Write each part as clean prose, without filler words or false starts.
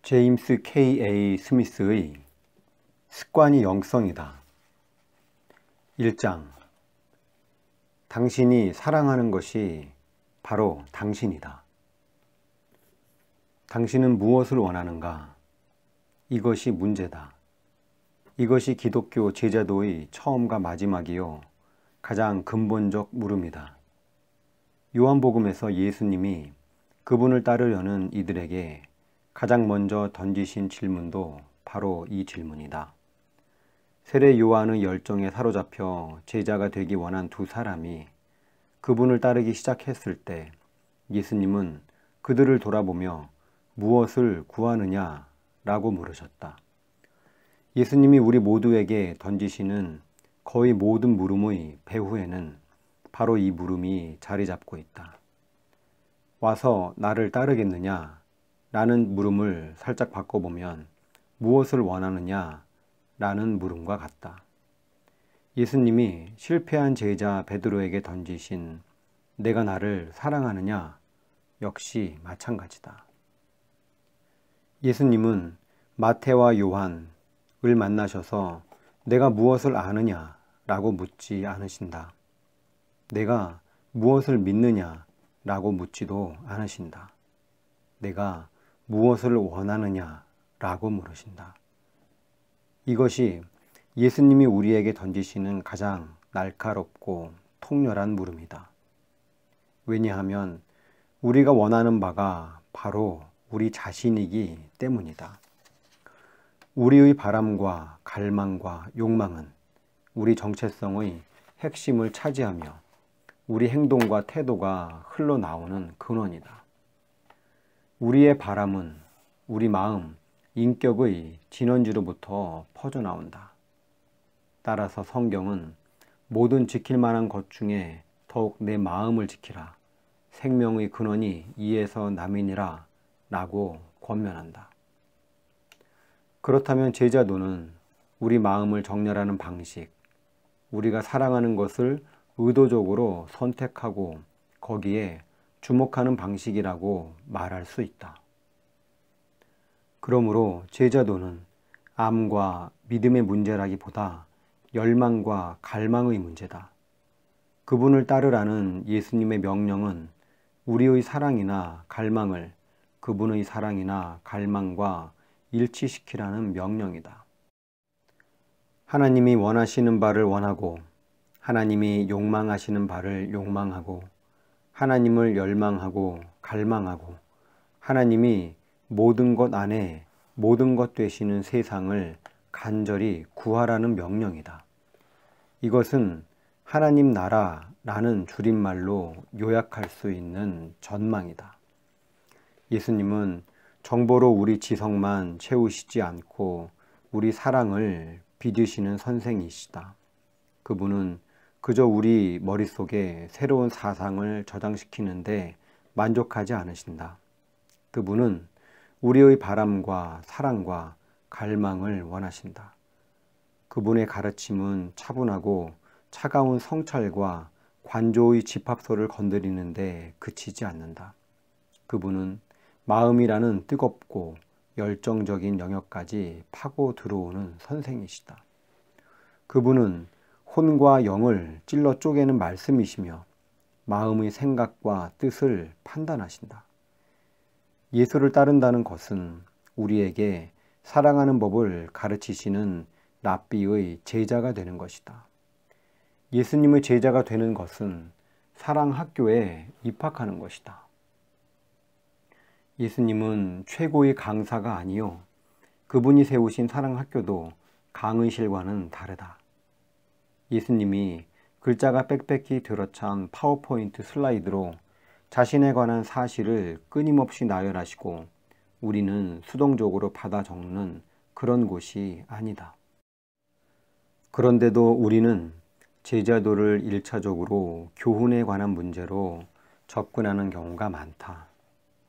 제임스 K.A. 스미스의 습관이 영성이다. 1장. 당신이 사랑하는 것이 바로 당신이다. 당신은 무엇을 원하는가? 이것이 문제다. 이것이 기독교 제자도의 처음과 마지막이요, 가장 근본적 물음이다. 요한복음에서 예수님이 그분을 따르려는 이들에게 가장 먼저 던지신 질문도 바로 이 질문이다. 세례 요한의 열정에 사로잡혀 제자가 되기 원한 두 사람이 그분을 따르기 시작했을 때 예수님은 그들을 돌아보며 무엇을 구하느냐 라고 물으셨다. 예수님이 우리 모두에게 던지시는 거의 모든 물음의 배후에는 바로 이 물음이 자리 잡고 있다. 와서 나를 따르겠느냐? 라는 물음을 살짝 바꿔보면 무엇을 원하느냐? 라는 물음과 같다. 예수님이 실패한 제자 베드로에게 던지신 내가 나를 사랑하느냐? 역시 마찬가지다. 예수님은 마태와 요한을 만나셔서 내가 무엇을 아느냐? 라고 묻지 않으신다. 내가 무엇을 믿느냐? 라고 묻지도 않으신다. 내가 무엇을 원하느냐? 라고 물으신다. 이것이 예수님이 우리에게 던지시는 가장 날카롭고 통렬한 물음이다. 왜냐하면 우리가 원하는 바가 바로 우리 자신이기 때문이다. 우리의 바람과 갈망과 욕망은 우리 정체성의 핵심을 차지하며 우리 행동과 태도가 흘러나오는 근원이다. 우리의 바람은 우리 마음, 인격의 진원지로부터 퍼져나온다. 따라서 성경은 모든 지킬 만한 것 중에 더욱 내 마음을 지키라. 생명의 근원이 이에서 남이니라 라고 권면한다. 그렇다면 제자도는 우리 마음을 정렬하는 방식, 우리가 사랑하는 것을 의도적으로 선택하고 거기에 주목하는 방식이라고 말할 수 있다. 그러므로 제자도는 암과 믿음의 문제라기보다 열망과 갈망의 문제다. 그분을 따르라는 예수님의 명령은 우리의 사랑이나 갈망을 그분의 사랑이나 갈망과 일치시키라는 명령이다. 하나님이 원하시는 바를 원하고 하나님이 욕망하시는 바를 욕망하고 하나님을 열망하고 갈망하고 하나님이 모든 것 안에 모든 것 되시는 세상을 간절히 구하라는 명령이다. 이것은 하나님 나라라는 줄임말로 요약할 수 있는 전망이다. 예수님은 정보로 우리 지성만 채우시지 않고 우리 사랑을 빚으시는 선생이시다. 그분은 그저 우리 머릿속에 새로운 사상을 저장시키는데 만족하지 않으신다. 그분은 우리의 바람과 사랑과 갈망을 원하신다. 그분의 가르침은 차분하고 차가운 성찰과 관조의 집합소를 건드리는데 그치지 않는다. 그분은 마음이라는 뜨겁고 열정적인 영역까지 파고 들어오는 선생이시다. 그분은 혼과 영을 찔러 쪼개는 말씀이시며 마음의 생각과 뜻을 판단하신다. 예수를 따른다는 것은 우리에게 사랑하는 법을 가르치시는 랍비의 제자가 되는 것이다. 예수님의 제자가 되는 것은 사랑학교에 입학하는 것이다. 예수님은 최고의 강사가 아니요, 그분이 세우신 사랑학교도 강의실과는 다르다. 예수님이 글자가 빽빽히 들어찬 파워포인트 슬라이드로 자신에 관한 사실을 끊임없이 나열하시고 우리는 수동적으로 받아 적는 그런 곳이 아니다. 그런데도 우리는 제자도를 1차적으로 교훈에 관한 문제로 접근하는 경우가 많다.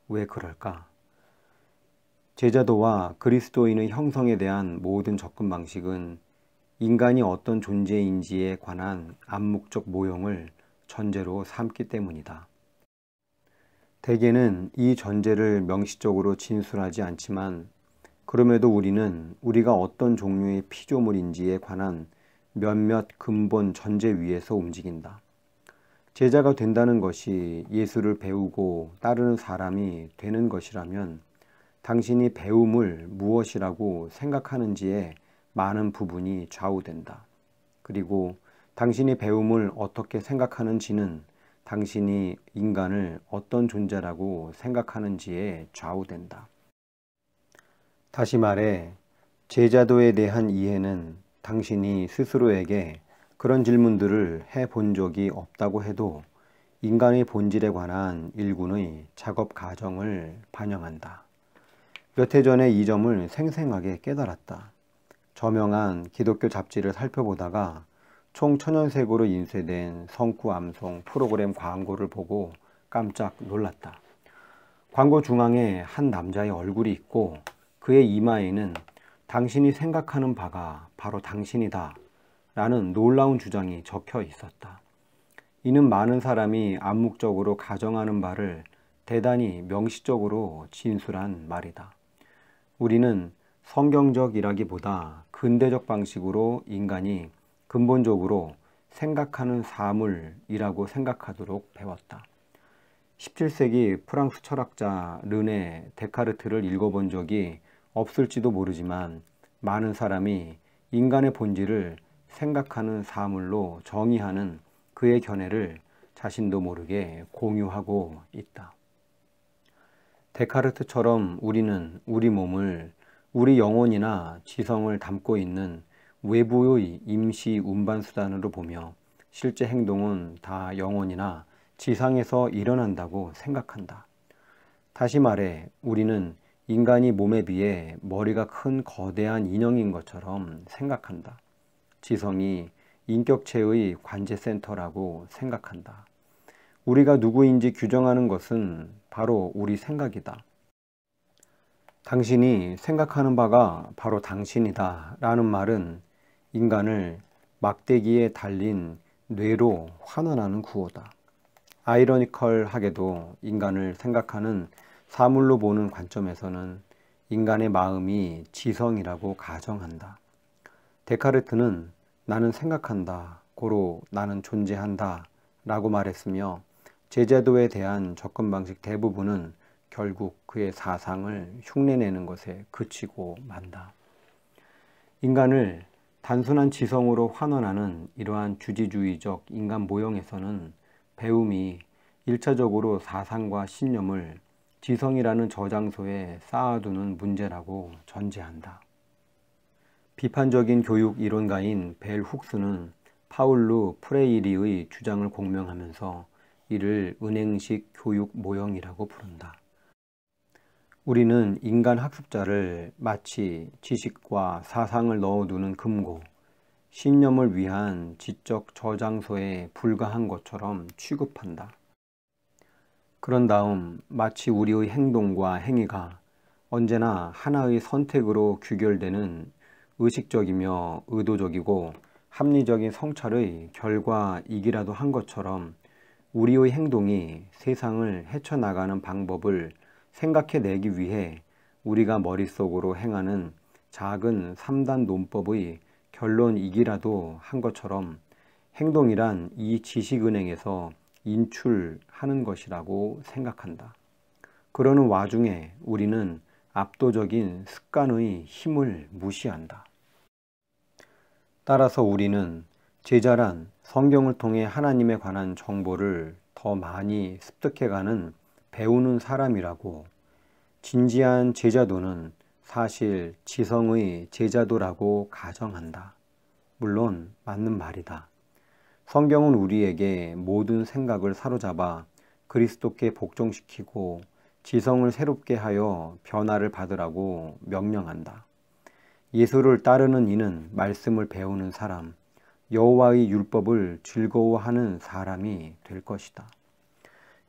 왜 그럴까? 제자도와 그리스도인의 형성에 대한 모든 접근 방식은 인간이 어떤 존재인지에 관한 암묵적 모형을 전제로 삼기 때문이다. 대개는 이 전제를 명시적으로 진술하지 않지만 그럼에도 우리는 우리가 어떤 종류의 피조물인지에 관한 몇몇 근본 전제 위에서 움직인다. 제자가 된다는 것이 예수를 배우고 따르는 사람이 되는 것이라면 당신이 배움을 무엇이라고 생각하는지에 많은 부분이 좌우된다. 그리고 당신이 배움을 어떻게 생각하는지는 당신이 인간을 어떤 존재라고 생각하는지에 좌우된다. 다시 말해, 제자도에 대한 이해는 당신이 스스로에게 그런 질문들을 해본 적이 없다고 해도 인간의 본질에 관한 일군의 작업 과정을 반영한다. 몇 해 전에 이 점을 생생하게 깨달았다. 저명한 기독교 잡지를 살펴보다가 총 1000년색으로 인쇄된 성쿠암송 프로그램 광고를 보고 깜짝 놀랐다. 광고 중앙에 한 남자의 얼굴이 있고 그의 이마에는 당신이 생각하는 바가 바로 당신이다 라는 놀라운 주장이 적혀 있었다. 이는 많은 사람이 암묵적으로 가정하는 바를 대단히 명시적으로 진술한 말이다. 우리는 성경적이라기보다 근대적 방식으로 인간이 근본적으로 생각하는 사물이라고 생각하도록 배웠다. 17세기 프랑스 철학자 르네 데카르트를 읽어본 적이 없을지도 모르지만 많은 사람이 인간의 본질을 생각하는 사물로 정의하는 그의 견해를 자신도 모르게 공유하고 있다. 데카르트처럼 우리는 우리 몸을 우리 영혼이나 지성을 담고 있는 외부의 임시 운반수단으로 보며 실제 행동은 다 영혼이나 지상에서 일어난다고 생각한다. 다시 말해 우리는 인간이 몸에 비해 머리가 큰 거대한 인형인 것처럼 생각한다. 지성이 인격체의 관제센터라고 생각한다. 우리가 누구인지 규정하는 것은 바로 우리 생각이다. 당신이 생각하는 바가 바로 당신이다 라는 말은 인간을 막대기에 달린 뇌로 환원하는 구호다. 아이러니컬하게도 인간을 생각하는 사물로 보는 관점에서는 인간의 마음이 지성이라고 가정한다. 데카르트는 나는 생각한다, 고로 나는 존재한다 라고 말했으며 제자도에 대한 접근 방식 대부분은 결국 그의 사상을 흉내내는 것에 그치고 만다. 인간을 단순한 지성으로 환원하는 이러한 주지주의적 인간 모형에서는 배움이 1차적으로 사상과 신념을 지성이라는 저장소에 쌓아두는 문제라고 전제한다. 비판적인 교육 이론가인 벨 훅스는 파울루 프레이리의 주장을 공명하면서 이를 은행식 교육 모형이라고 부른다. 우리는 인간 학습자를 마치 지식과 사상을 넣어두는 금고, 신념을 위한 지적 저장소에 불과한 것처럼 취급한다. 그런 다음 마치 우리의 행동과 행위가 언제나 하나의 선택으로 규결되는 의식적이며 의도적이고 합리적인 성찰의 결과이기라도 한 것처럼 우리의 행동이 세상을 헤쳐나가는 방법을 생각해내기 위해 우리가 머릿속으로 행하는 작은 3단 논법의 결론이기라도 한 것처럼 행동이란 이 지식은행에서 인출하는 것이라고 생각한다. 그러는 와중에 우리는 압도적인 습관의 힘을 무시한다. 따라서 우리는 제자란 성경을 통해 하나님에 관한 정보를 더 많이 습득해가는 배우는 사람이라고, 진지한 제자도는 사실 지성의 제자도라고 가정한다. 물론 맞는 말이다. 성경은 우리에게 모든 생각을 사로잡아 그리스도께 복종시키고 지성을 새롭게 하여 변화를 받으라고 명령한다. 예수를 따르는 이는 말씀을 배우는 사람, 여호와의 율법을 즐거워하는 사람이 될 것이다.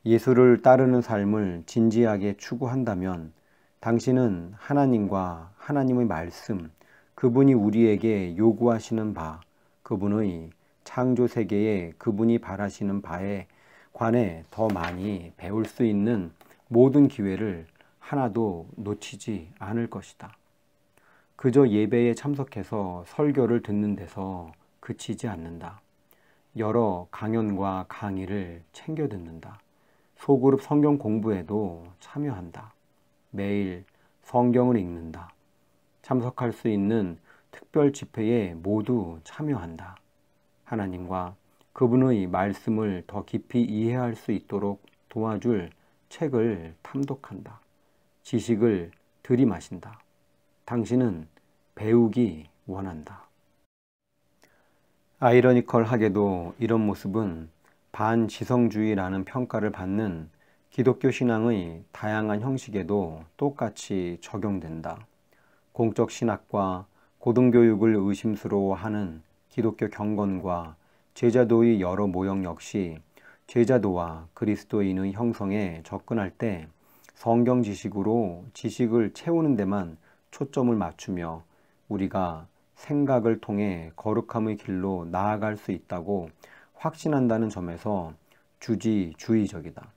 예수를 따르는 삶을 진지하게 추구한다면 당신은 하나님과 하나님의 말씀, 그분이 우리에게 요구하시는 바, 그분의 창조 세계에 그분이 바라시는 바에 관해 더 많이 배울 수 있는 모든 기회를 하나도 놓치지 않을 것이다. 그저 예배에 참석해서 설교를 듣는 데서 그치지 않는다. 여러 강연과 강의를 챙겨 듣는다. 소그룹 성경 공부에도 참여한다. 매일 성경을 읽는다. 참석할 수 있는 특별 집회에 모두 참여한다. 하나님과 그분의 말씀을 더 깊이 이해할 수 있도록 도와줄 책을 탐독한다. 지식을 들이마신다. 당신은 배우기 원한다. 아이러니컬하게도 이런 모습은 반지성주의라는 평가를 받는 기독교 신앙의 다양한 형식에도 똑같이 적용된다. 공적 신학과 고등교육을 의심스러워하는 기독교 경건과 제자도의 여러 모형 역시 제자도와 그리스도인의 형성에 접근할 때 성경 지식으로 지식을 채우는 데만 초점을 맞추며 우리가 생각을 통해 거룩함의 길로 나아갈 수 있다고 확신한다는 점에서 주지주의적이다.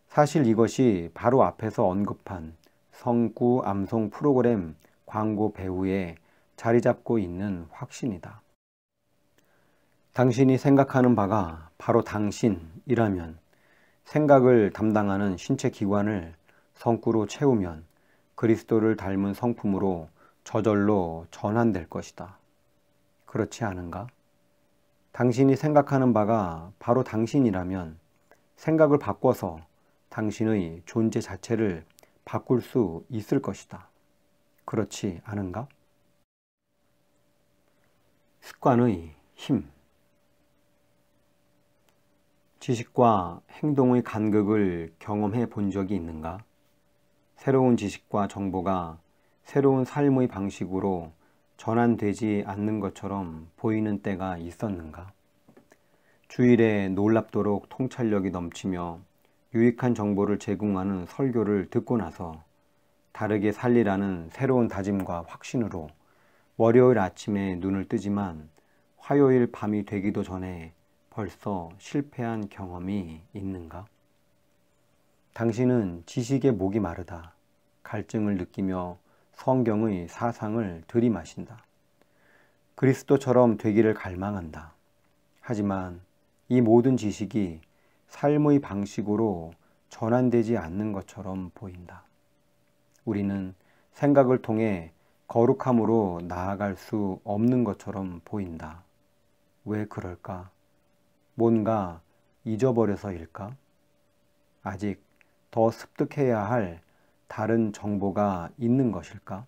사실 이것이 바로 앞에서 언급한 성구 암송 프로그램 광고 배우에 자리 잡고 있는 확신이다. 당신이 생각하는 바가 바로 당신이라면 생각을 담당하는 신체 기관을 성구로 채우면 그리스도를 닮은 성품으로 저절로 전환될 것이다. 그렇지 않은가? 당신이 생각하는 바가 바로 당신이라면 생각을 바꿔서 당신의 존재 자체를 바꿀 수 있을 것이다. 그렇지 않은가? 습관의 힘. 지식과 행동의 간극을 경험해 본 적이 있는가? 새로운 지식과 정보가 새로운 삶의 방식으로 전환되지 않는 것처럼 보이는 때가 있었는가? 주일에 놀랍도록 통찰력이 넘치며 유익한 정보를 제공하는 설교를 듣고 나서 다르게 살리라는 새로운 다짐과 확신으로 월요일 아침에 눈을 뜨지만 화요일 밤이 되기도 전에 벌써 실패한 경험이 있는가? 당신은 지식에 목이 마르다 갈증을 느끼며 성경의 사상을 들이마신다. 그리스도처럼 되기를 갈망한다. 하지만 이 모든 지식이 삶의 방식으로 전환되지 않는 것처럼 보인다. 우리는 생각을 통해 거룩함으로 나아갈 수 없는 것처럼 보인다. 왜 그럴까? 뭔가 잊어버려서일까? 아직 더 습득해야 할 다른 정보가 있는 것일까?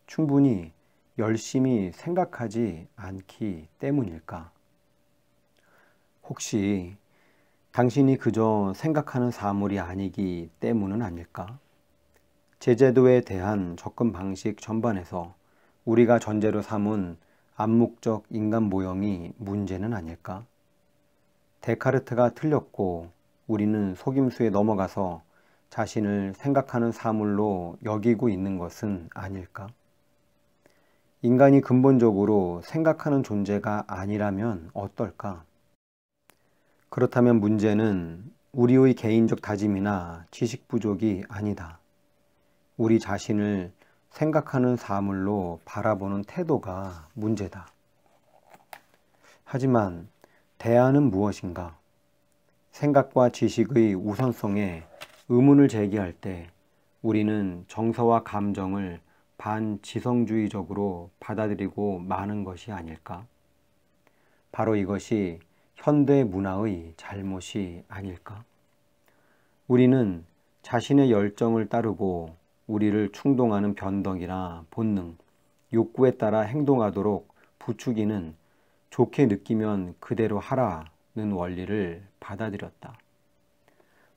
충분히 열심히 생각하지 않기 때문일까? 혹시 당신이 그저 생각하는 사물이 아니기 때문은 아닐까? 제재도에 대한 접근 방식 전반에서 우리가 전제로 삼은 암묵적 인간 모형이 문제는 아닐까? 데카르트가 틀렸고 우리는 속임수에 넘어가서 자신을 생각하는 사물로 여기고 있는 것은 아닐까? 인간이 근본적으로 생각하는 존재가 아니라면 어떨까? 그렇다면 문제는 우리의 개인적 다짐이나 지식 부족이 아니다. 우리 자신을 생각하는 사물로 바라보는 태도가 문제다. 하지만 대안은 무엇인가? 생각과 지식의 우선성에 의문을 제기할 때 우리는 정서와 감정을 반지성주의적으로 받아들이고 마는 것이 아닐까? 바로 이것이 현대 문화의 잘못이 아닐까? 우리는 자신의 열정을 따르고 우리를 충동하는 변덕이나 본능, 욕구에 따라 행동하도록 부추기는 좋게 느끼면 그대로 하라는 원리를 받아들였다.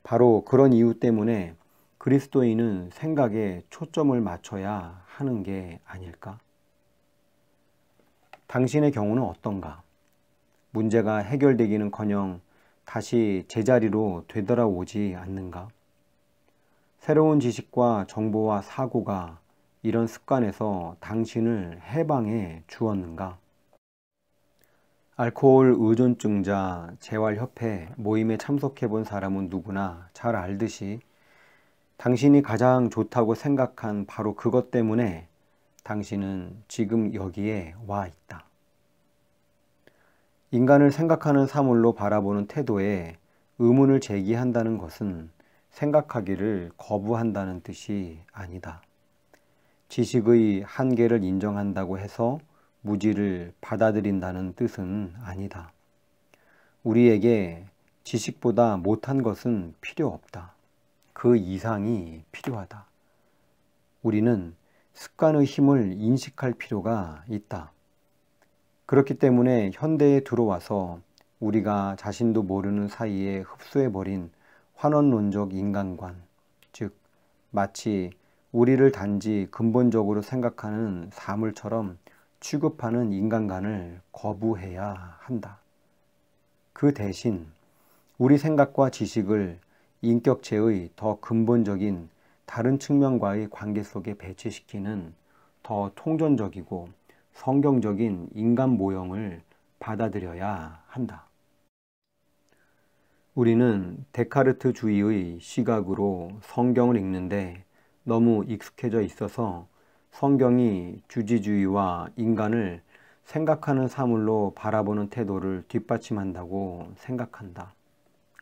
바로 그런 이유 때문에 그리스도인은 생각에 초점을 맞춰야 하는 게 아닐까? 당신의 경우는 어떤가? 문제가 해결되기는커녕 다시 제자리로 되돌아오지 않는가? 새로운 지식과 정보와 사고가 이런 습관에서 당신을 해방해 주었는가? 알코올 의존증자 재활협회 모임에 참석해 본 사람은 누구나 잘 알듯이 당신이 가장 좋다고 생각한 바로 그것 때문에 당신은 지금 여기에 와 있다. 인간을 생각하는 사물로 바라보는 태도에 의문을 제기한다는 것은 생각하기를 거부한다는 뜻이 아니다. 지식의 한계를 인정한다고 해서 무지를 받아들인다는 뜻은 아니다. 우리에게 지식보다 못한 것은 필요 없다. 그 이상이 필요하다. 우리는 습관의 힘을 인식할 필요가 있다. 그렇기 때문에 현대에 들어와서 우리가 자신도 모르는 사이에 흡수해버린 환원론적 인간관, 즉 마치 우리를 단지 근본적으로 생각하는 사물처럼 취급하는 인간관을 거부해야 한다. 그 대신 우리 생각과 지식을 인격체의 더 근본적인 다른 측면과의 관계 속에 배치시키는 더 통전적이고 성경적인 인간 모형을 받아들여야 한다. 우리는 데카르트주의의 시각으로 성경을 읽는데 너무 익숙해져 있어서 성경이 주지주의와 인간을 생각하는 사물로 바라보는 태도를 뒷받침한다고 생각한다.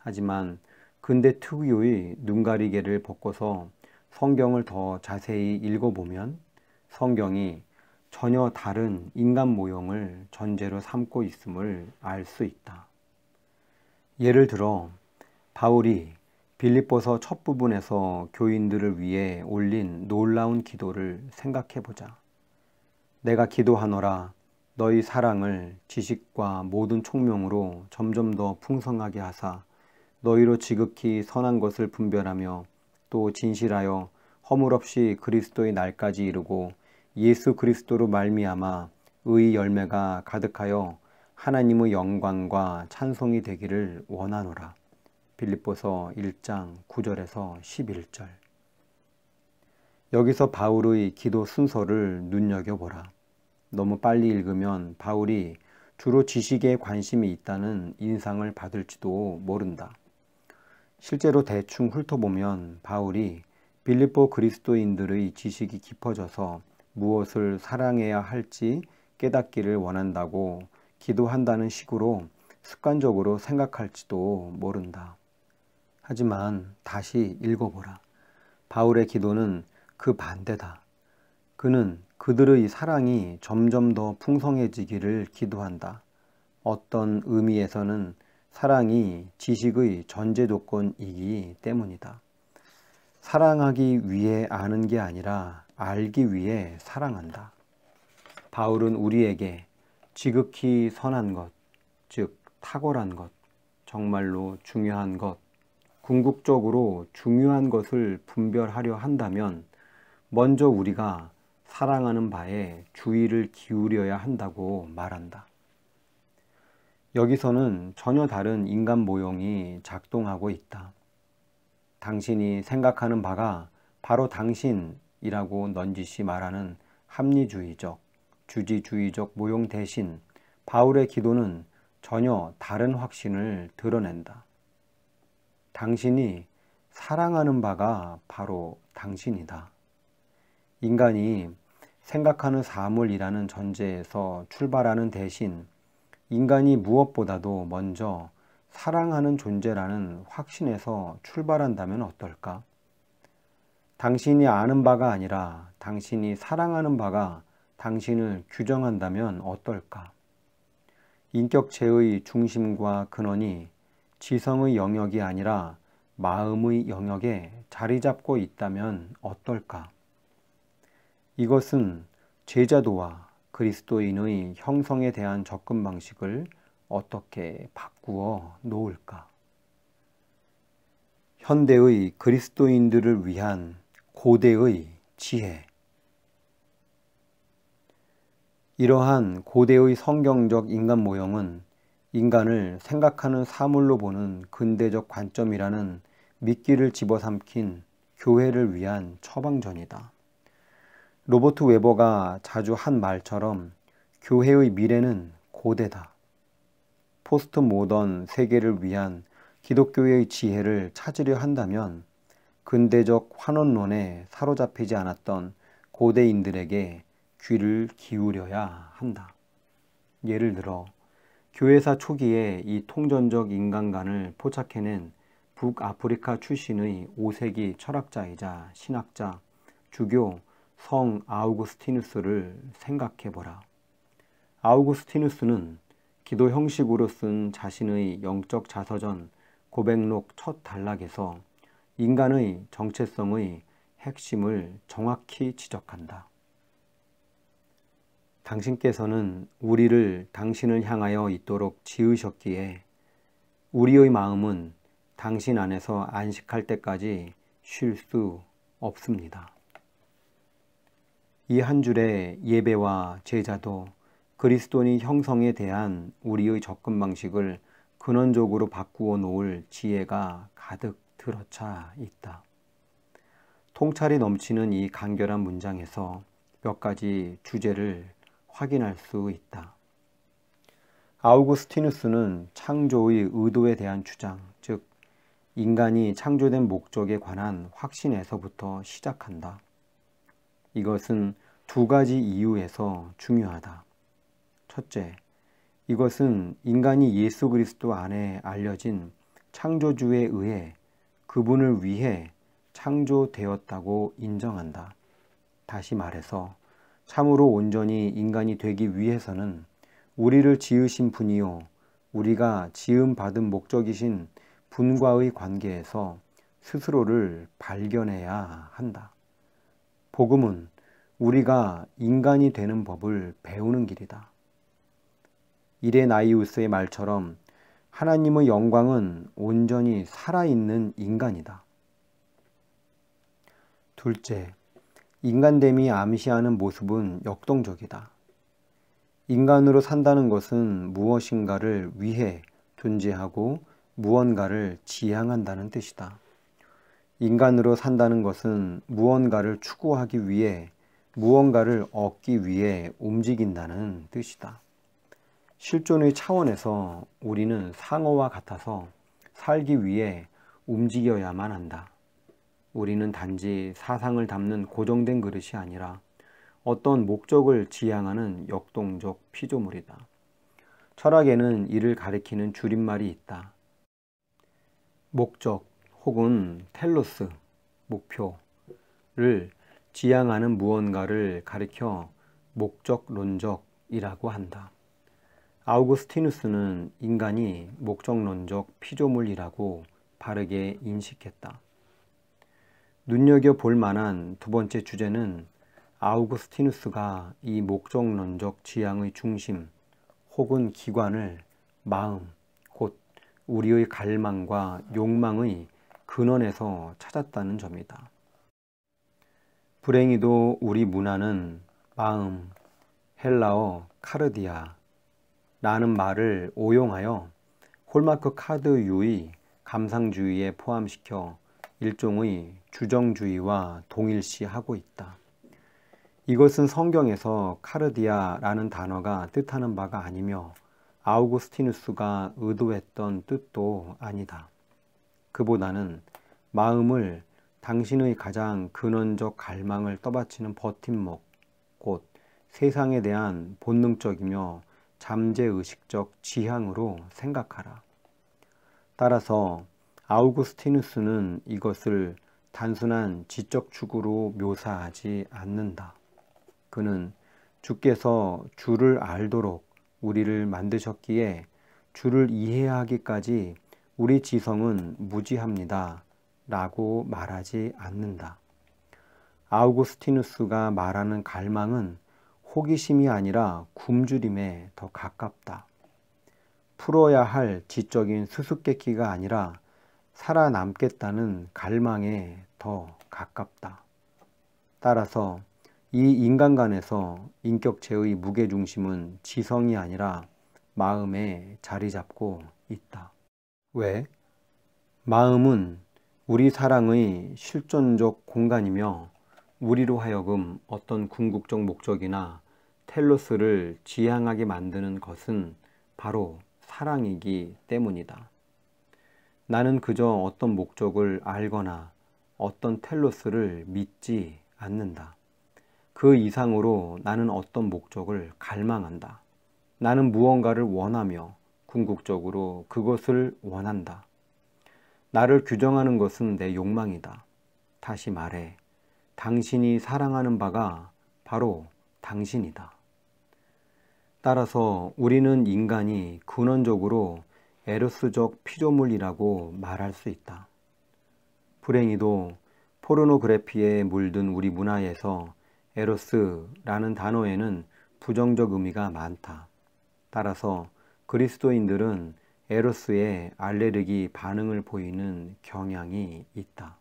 하지만 근대 특유의 눈가리개를 벗고서 성경을 더 자세히 읽어보면 성경이 전혀 다른 인간 모형을 전제로 삼고 있음을 알 수 있다. 예를 들어 바울이 빌립보서 첫 부분에서 교인들을 위해 올린 놀라운 기도를 생각해보자. 내가 기도하노라 너희 사랑을 지식과 모든 총명으로 점점 더 풍성하게 하사 너희로 지극히 선한 것을 분별하며 또 진실하여 허물 없이 그리스도의 날까지 이르고 예수 그리스도로 말미암아 의의 열매가 가득하여 하나님의 영광과 찬송이 되기를 원하노라. 빌립보서 1장 9절에서 11절. 여기서 바울의 기도 순서를 눈여겨보라. 너무 빨리 읽으면 바울이 주로 지식에 관심이 있다는 인상을 받을지도 모른다. 실제로 대충 훑어보면 바울이 빌립보 그리스도인들의 지식이 깊어져서 무엇을 사랑해야 할지 깨닫기를 원한다고 기도한다는 식으로 습관적으로 생각할지도 모른다. 하지만 다시 읽어보라. 바울의 기도는 그 반대다. 그는 그들의 사랑이 점점 더 풍성해지기를 기도한다. 어떤 의미에서는 사랑이 지식의 전제 조건이기 때문이다. 사랑하기 위해 아는 게 아니라 알기 위해 사랑한다. 바울은 우리에게 지극히 선한 것, 즉 탁월한 것, 정말로 중요한 것, 궁극적으로 중요한 것을 분별하려 한다면 먼저 우리가 사랑하는 바에 주의를 기울여야 한다고 말한다. 여기서는 전혀 다른 인간 모형이 작동하고 있다. 당신이 생각하는 바가 바로 당신이라고 넌지시 말하는 합리주의적, 주지주의적 모형 대신 바울의 기도는 전혀 다른 확신을 드러낸다. 당신이 사랑하는 바가 바로 당신이다. 인간이 생각하는 사물이라는 전제에서 출발하는 대신 인간이 무엇보다도 먼저 사랑하는 존재라는 확신에서 출발한다면 어떨까? 당신이 아는 바가 아니라 당신이 사랑하는 바가 당신을 규정한다면 어떨까? 인격체의 중심과 근원이 지성의 영역이 아니라 마음의 영역에 자리 잡고 있다면 어떨까? 이것은 제자도와 그리스도인의 형성에 대한 접근 방식을 어떻게 바꾸어 놓을까? 현대의 그리스도인들을 위한 고대의 지혜. 이러한 고대의 성경적 인간 모형은 인간을 생각하는 사물로 보는 근대적 관점이라는 미끼를 집어삼킨 교회를 위한 처방전이다. 로버트 웨버가 자주 한 말처럼 교회의 미래는 고대다. 포스트 모던 세계를 위한 기독교의 지혜를 찾으려 한다면 근대적 환원론에 사로잡히지 않았던 고대인들에게 귀를 기울여야 한다. 예를 들어 교회사 초기에 이 통전적 인간관을 포착해낸 북아프리카 출신의 5세기 철학자이자 신학자 주교 성 아우구스티누스를 생각해보라. 아우구스티누스는 기도 형식으로 쓴 자신의 영적 자서전 고백록 첫 단락에서 인간의 정체성의 핵심을 정확히 지적한다. 당신께서는 우리를 당신을 향하여 있도록 지으셨기에 우리의 마음은 당신 안에서 안식할 때까지 쉴 수 없습니다. 이 한 줄의 예배와 제자도 그리스도인의 형성에 대한 우리의 접근 방식을 근원적으로 바꾸어 놓을 지혜가 가득 들어차 있다. 통찰이 넘치는 이 간결한 문장에서 몇 가지 주제를 확인할 수 있다. 아우구스티누스는 창조의 의도에 대한 주장, 즉 인간이 창조된 목적에 관한 확신에서부터 시작한다. 이것은 두 가지 이유에서 중요하다. 첫째, 이것은 인간이 예수 그리스도 안에 알려진 창조주에 의해 그분을 위해 창조되었다고 인정한다. 다시 말해서 참으로 온전히 인간이 되기 위해서는 우리를 지으신 분이요 우리가 지음받은 목적이신 분과의 관계에서 스스로를 발견해야 한다. 복음은 우리가 인간이 되는 법을 배우는 길이다. 이레나이우스의 말처럼 하나님의 영광은 온전히 살아있는 인간이다. 둘째, 인간됨이 암시하는 모습은 역동적이다. 인간으로 산다는 것은 무엇인가를 위해 존재하고 무언가를 지향한다는 뜻이다. 인간으로 산다는 것은 무언가를 추구하기 위해 무언가를 얻기 위해 움직인다는 뜻이다. 실존의 차원에서 우리는 상어와 같아서 살기 위해 움직여야만 한다. 우리는 단지 사상을 담는 고정된 그릇이 아니라 어떤 목적을 지향하는 역동적 피조물이다. 철학에는 이를 가리키는 줄임말이 있다. 목적 혹은 텔로스, 목표를 지향하는 무언가를 가리켜 목적론적이라고 한다. 아우구스티누스는 인간이 목적론적 피조물이라고 바르게 인식했다. 눈여겨볼 만한 두 번째 주제는 아우구스티누스가 이 목적론적 지향의 중심 혹은 기관을 마음, 곧 우리의 갈망과 욕망의 근원에서 찾았다는 점이다. 불행히도 우리 문화는 마음, 헬라어 카르디아 라는 말을 오용하여 홀마크 카드유의 감상주의에 포함시켜 일종의 주정주의와 동일시하고 있다. 이것은 성경에서 카르디아라는 단어가 뜻하는 바가 아니며 아우구스티누스가 의도했던 뜻도 아니다. 그보다는 마음을 당신의 가장 근원적 갈망을 떠받치는 버팀목, 곧 세상에 대한 본능적이며 잠재의식적 지향으로 생각하라. 따라서 아우구스티누스는 이것을 단순한 지적 추구로 묘사하지 않는다. 그는 주께서 주를 알도록 우리를 만드셨기에 주를 이해하기까지 우리 지성은 무지합니다. 라고 말하지 않는다. 아우구스티누스가 말하는 갈망은 호기심이 아니라 굶주림에 더 가깝다. 풀어야 할 지적인 수수께끼가 아니라 살아남겠다는 갈망에 더 가깝다. 따라서 이 인간관에서 인격체의 무게중심은 지성이 아니라 마음에 자리 잡고 있다. 왜? 마음은 우리 사랑의 실존적 공간이며 우리로 하여금 어떤 궁극적 목적이나 텔로스를 지향하게 만드는 것은 바로 사랑이기 때문이다. 나는 그저 어떤 목적을 알거나 어떤 텔로스를 믿지 않는다. 그 이상으로 나는 어떤 목적을 갈망한다. 나는 무언가를 원하며 궁극적으로 그것을 원한다. 나를 규정하는 것은 내 욕망이다. 다시 말해, 당신이 사랑하는 바가 바로 당신이다. 따라서 우리는 인간이 근원적으로 에로스적 피조물이라고 말할 수 있다. 불행히도 포르노그래피에 물든 우리 문화에서 에로스라는 단어에는 부정적 의미가 많다. 따라서 그리스도인들은 에로스에 알레르기 반응을 보이는 경향이 있다.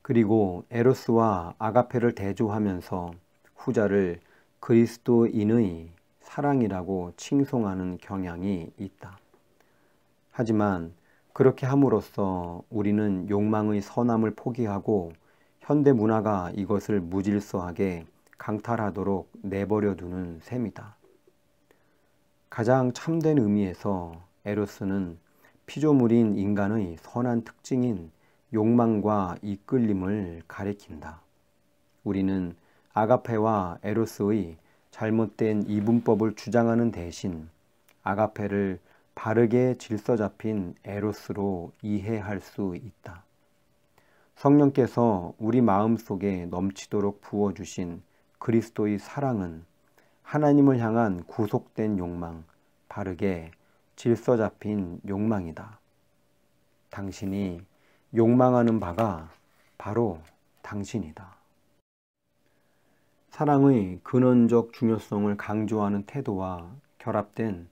그리고 에로스와 아가페를 대조하면서 후자를 그리스도인의 사랑이라고 칭송하는 경향이 있다. 하지만 그렇게 함으로써 우리는 욕망의 선함을 포기하고 현대 문화가 이것을 무질서하게 강탈하도록 내버려 두는 셈이다. 가장 참된 의미에서 에로스는 피조물인 인간의 선한 특징인 욕망과 이끌림을 가리킨다. 우리는 아가페와 에로스의 잘못된 이분법을 주장하는 대신 아가페를 바르게 질서 잡힌 에로스로 이해할 수 있다. 성령께서 우리 마음속에 넘치도록 부어주신 그리스도의 사랑은 하나님을 향한 구속된 욕망, 바르게 질서 잡힌 욕망이다. 당신이 욕망하는 바가 바로 당신이다. 사랑의 근원적 중요성을 강조하는 태도와 결합된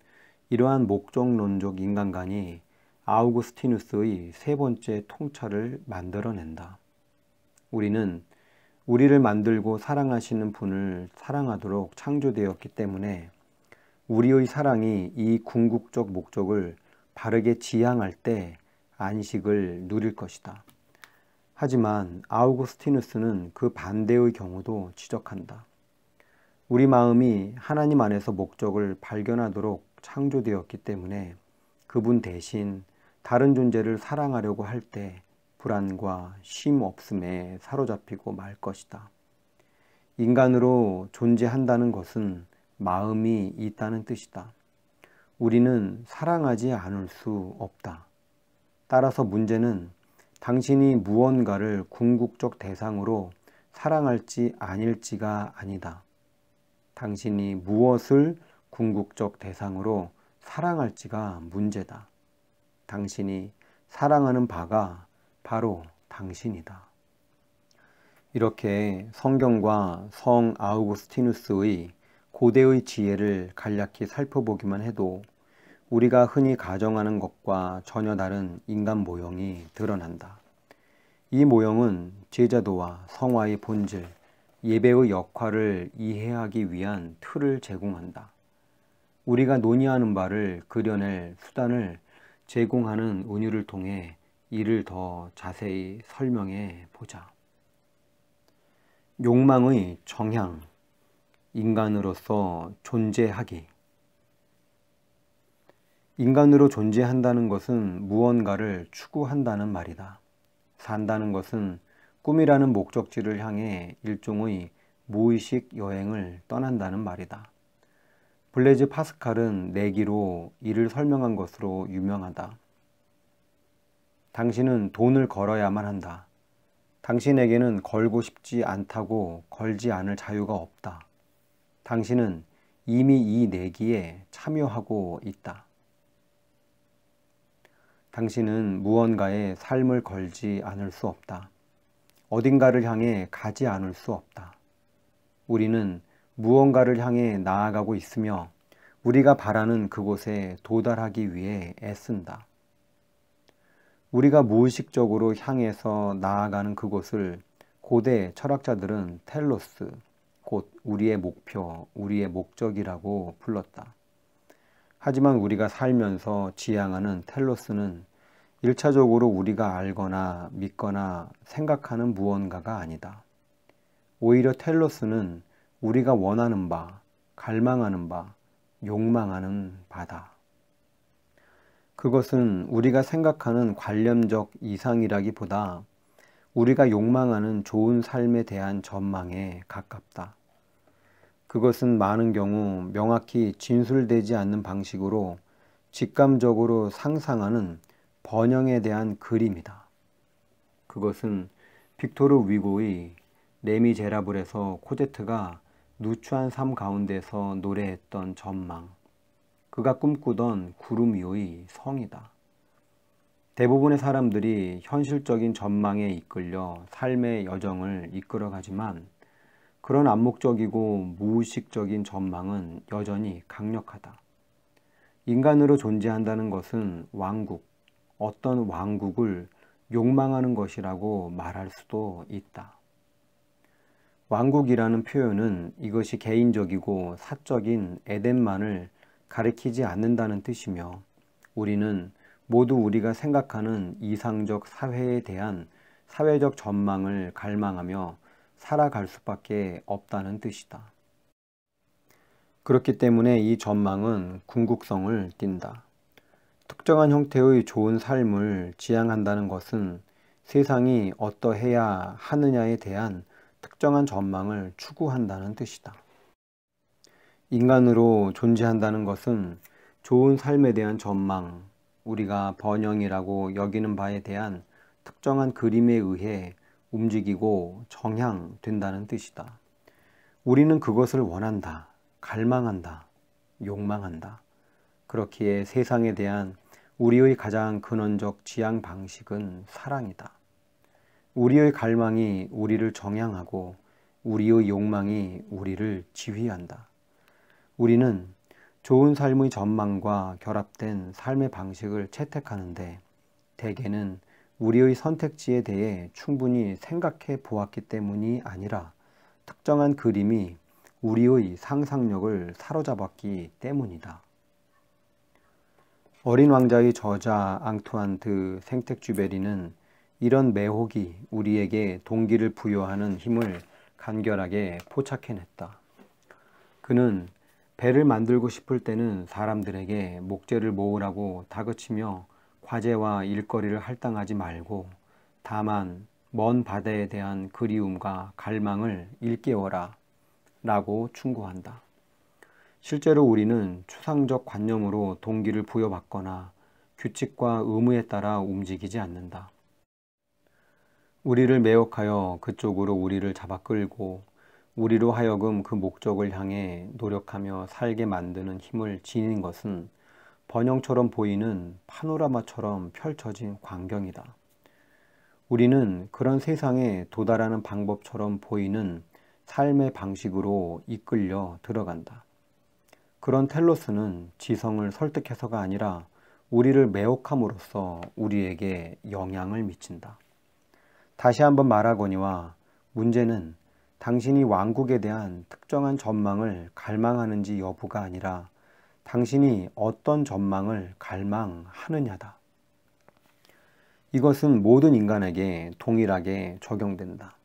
이러한 목적론적 인간관이 아우구스티누스의 세 번째 통찰을 만들어낸다. 우리는 우리를 만들고 사랑하시는 분을 사랑하도록 창조되었기 때문에 우리의 사랑이 이 궁극적 목적을 바르게 지향할 때 안식을 누릴 것이다. 하지만 아우구스티누스는 그 반대의 경우도 지적한다. 우리 마음이 하나님 안에서 목적을 발견하도록 창조되었기 때문에 그분 대신 다른 존재를 사랑하려고 할 때 불안과 쉼 없음에 사로잡히고 말 것이다. 인간으로 존재한다는 것은 마음이 있다는 뜻이다. 우리는 사랑하지 않을 수 없다. 따라서 문제는 당신이 무언가를 궁극적 대상으로 사랑할지 아닐지가 아니다. 당신이 무엇을 궁극적 대상으로 사랑할지가 문제다. 당신이 사랑하는 바가 바로 당신이다. 이렇게 성경과 성 아우구스티누스의 고대의 지혜를 간략히 살펴보기만 해도 우리가 흔히 가정하는 것과 전혀 다른 인간 모형이 드러난다. 이 모형은 제자도와 성화의 본질, 예배의 역할을 이해하기 위한 틀을 제공한다. 우리가 논의하는 바를 그려낼 수단을 제공하는 은유를 통해 이를 더 자세히 설명해 보자. 욕망의 정향, 인간으로서 존재하기. 인간으로 존재한다는 것은 무언가를 추구한다는 말이다. 산다는 것은 꿈이라는 목적지를 향해 일종의 무의식 여행을 떠난다는 말이다. 블레즈 파스칼은 내기로 이를 설명한 것으로 유명하다. 당신은 돈을 걸어야만 한다. 당신에게는 걸고 싶지 않다고 걸지 않을 자유가 없다. 당신은 이미 이 내기에 참여하고 있다. 당신은 무언가에 삶을 걸지 않을 수 없다. 어딘가를 향해 가지 않을 수 없다. 우리는 무언가를 향해 나아가고 있으며 우리가 바라는 그곳에 도달하기 위해 애쓴다. 우리가 무의식적으로 향해서 나아가는 그곳을 고대 철학자들은 텔로스, 곧 우리의 목표, 우리의 목적이라고 불렀다. 하지만 우리가 살면서 지향하는 텔로스는 1차적으로 우리가 알거나 믿거나 생각하는 무언가가 아니다. 오히려 텔로스는 우리가 원하는 바, 갈망하는 바, 욕망하는 바다. 그것은 우리가 생각하는 관념적 이상이라기보다 우리가 욕망하는 좋은 삶에 대한 전망에 가깝다. 그것은 많은 경우 명확히 진술되지 않는 방식으로 직감적으로 상상하는 번영에 대한 그림이다. 그것은 빅토르 위고의 레미제라블에서 코제트가 누추한 삶 가운데서 노래했던 전망, 그가 꿈꾸던 구름 위의 성이다. 대부분의 사람들이 현실적인 전망에 이끌려 삶의 여정을 이끌어가지만 그런 암묵적이고 무의식적인 전망은 여전히 강력하다. 인간으로 존재한다는 것은 왕국, 어떤 왕국을 욕망하는 것이라고 말할 수도 있다. 왕국이라는 표현은 이것이 개인적이고 사적인 에덴만을 가리키지 않는다는 뜻이며 우리는 모두 우리가 생각하는 이상적 사회에 대한 사회적 전망을 갈망하며 살아갈 수밖에 없다는 뜻이다. 그렇기 때문에 이 전망은 궁극성을 띈다. 특정한 형태의 좋은 삶을 지향한다는 것은 세상이 어떠해야 하느냐에 대한 특정한 전망을 추구한다는 뜻이다. 인간으로 존재한다는 것은 좋은 삶에 대한 전망, 우리가 번영이라고 여기는 바에 대한 특정한 그림에 의해 움직이고 정향된다는 뜻이다. 우리는 그것을 원한다, 갈망한다, 욕망한다. 그렇기에 세상에 대한 우리의 가장 근원적 지향 방식은 사랑이다. 우리의 갈망이 우리를 정향하고 우리의 욕망이 우리를 지휘한다. 우리는 좋은 삶의 전망과 결합된 삶의 방식을 채택하는데 대개는 우리의 선택지에 대해 충분히 생각해 보았기 때문이 아니라 특정한 그림이 우리의 상상력을 사로잡았기 때문이다. 어린 왕자의 저자 앙투안 드 생텍쥐베리는 이런 매혹이 우리에게 동기를 부여하는 힘을 간결하게 포착해냈다. 그는 배를 만들고 싶을 때는 사람들에게 목재를 모으라고 다그치며 과제와 일거리를 할당하지 말고 다만 먼 바다에 대한 그리움과 갈망을 일깨워라 라고 충고한다. 실제로 우리는 추상적 관념으로 동기를 부여받거나 규칙과 의무에 따라 움직이지 않는다. 우리를 매혹하여 그쪽으로 우리를 잡아 끌고 우리로 하여금 그 목적을 향해 노력하며 살게 만드는 힘을 지닌 것은 번영처럼 보이는 파노라마처럼 펼쳐진 광경이다. 우리는 그런 세상에 도달하는 방법처럼 보이는 삶의 방식으로 이끌려 들어간다. 그런 텔로스는 지성을 설득해서가 아니라 우리를 매혹함으로써 우리에게 영향을 미친다. 다시 한번 말하거니와 문제는 당신이 왕국에 대한 특정한 전망을 갈망하는지 여부가 아니라 당신이 어떤 전망을 갈망하느냐다. 이것은 모든 인간에게 동일하게 적용된다.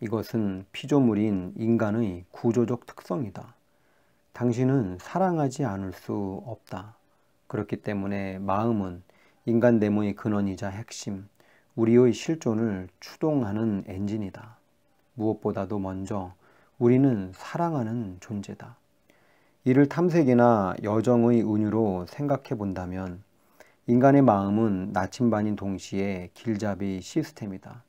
이것은 피조물인 인간의 구조적 특성이다. 당신은 사랑하지 않을 수 없다. 그렇기 때문에 마음은 인간 내모의 근원이자 핵심, 우리의 실존을 추동하는 엔진이다. 무엇보다도 먼저 우리는 사랑하는 존재다. 이를 탐색이나 여정의 은유로 생각해 본다면 인간의 마음은 나침반인 동시에 길잡이 시스템이다.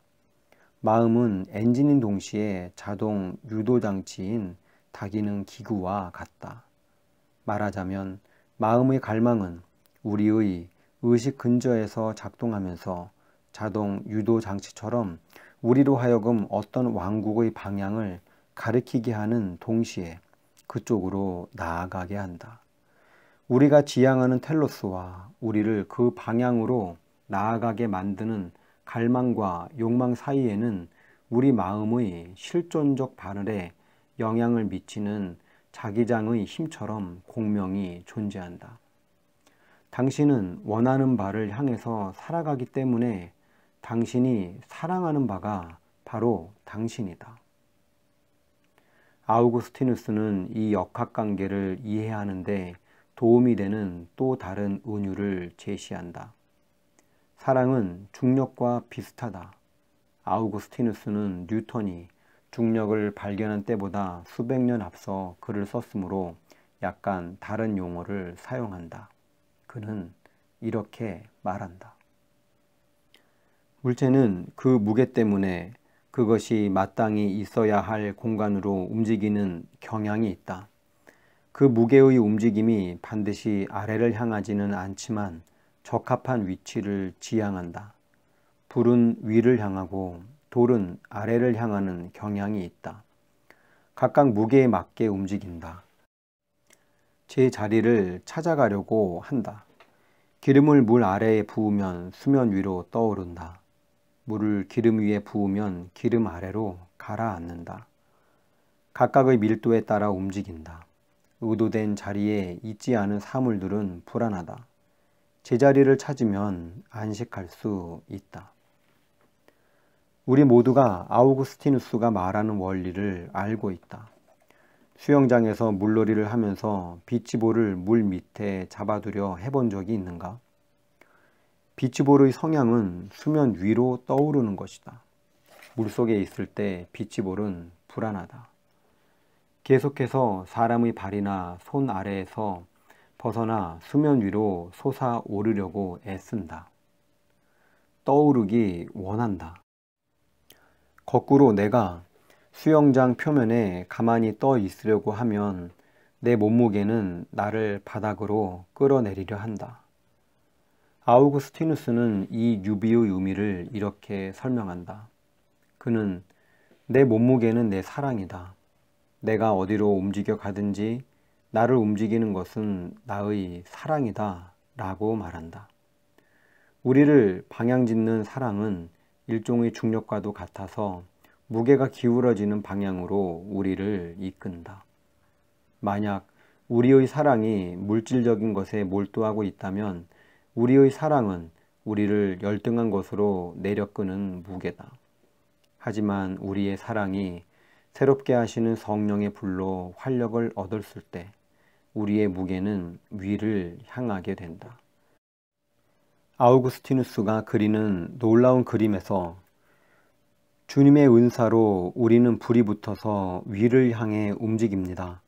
마음은 엔진인 동시에 자동 유도장치인 다기능 기구와 같다. 말하자면 마음의 갈망은 우리의 의식 근저에서 작동하면서 자동 유도 장치처럼 우리로 하여금 어떤 왕국의 방향을 가리키게 하는 동시에 그쪽으로 나아가게 한다. 우리가 지향하는 텔로스와 우리를 그 방향으로 나아가게 만드는 갈망과 욕망 사이에는 우리 마음의 실존적 바늘에 영향을 미치는 자기장의 힘처럼 공명이 존재한다. 당신은 원하는 바를 향해서 살아가기 때문에 당신이 사랑하는 바가 바로 당신이다. 아우구스티누스는 이 역학관계를 이해하는데 도움이 되는 또 다른 은유를 제시한다. 사랑은 중력과 비슷하다. 아우구스티누스는 뉴턴이 중력을 발견한 때보다 수백 년 앞서 글을 썼으므로 약간 다른 용어를 사용한다. 그는 이렇게 말한다. 물체는 그 무게 때문에 그것이 마땅히 있어야 할 공간으로 움직이는 경향이 있다. 그 무게의 움직임이 반드시 아래를 향하지는 않지만 적합한 위치를 지향한다. 불은 위를 향하고 돌은 아래를 향하는 경향이 있다. 각각 무게에 맞게 움직인다. 제 자리를 찾아가려고 한다. 기름을 물 아래에 부으면 수면 위로 떠오른다. 물을 기름 위에 부으면 기름 아래로 가라앉는다. 각각의 밀도에 따라 움직인다. 의도된 자리에 있지 않은 사물들은 불안하다. 제자리를 찾으면 안식할 수 있다. 우리 모두가 아우구스티누스가 말하는 원리를 알고 있다. 수영장에서 물놀이를 하면서 비치볼을 물 밑에 잡아두려 해본 적이 있는가? 비치볼의 성향은 수면 위로 떠오르는 것이다. 물속에 있을 때 비치볼은 불안하다. 계속해서 사람의 발이나 손 아래에서 벗어나 수면 위로 솟아오르려고 애쓴다. 떠오르기 원한다. 거꾸로 내가 수영장 표면에 가만히 떠 있으려고 하면 내 몸무게는 나를 바닥으로 끌어내리려 한다. 아우구스티누스는 이 유비의 의미를 이렇게 설명한다. 그는 내 몸무게는 내 사랑이다. 내가 어디로 움직여 가든지 나를 움직이는 것은 나의 사랑이다 라고 말한다. 우리를 방향짓는 사랑은 일종의 중력과도 같아서 무게가 기울어지는 방향으로 우리를 이끈다. 만약 우리의 사랑이 물질적인 것에 몰두하고 있다면 우리의 사랑은 우리를 열등한 것으로 내려끄는 무게다. 하지만 우리의 사랑이 새롭게 하시는 성령의 불로 활력을 얻었을 때 우리의 무게는 위를 향하게 된다. 아우구스티누스가 그리는 놀라운 그림에서 주님의 은사로 우리는 불이 붙어서 위를 향해 움직입니다.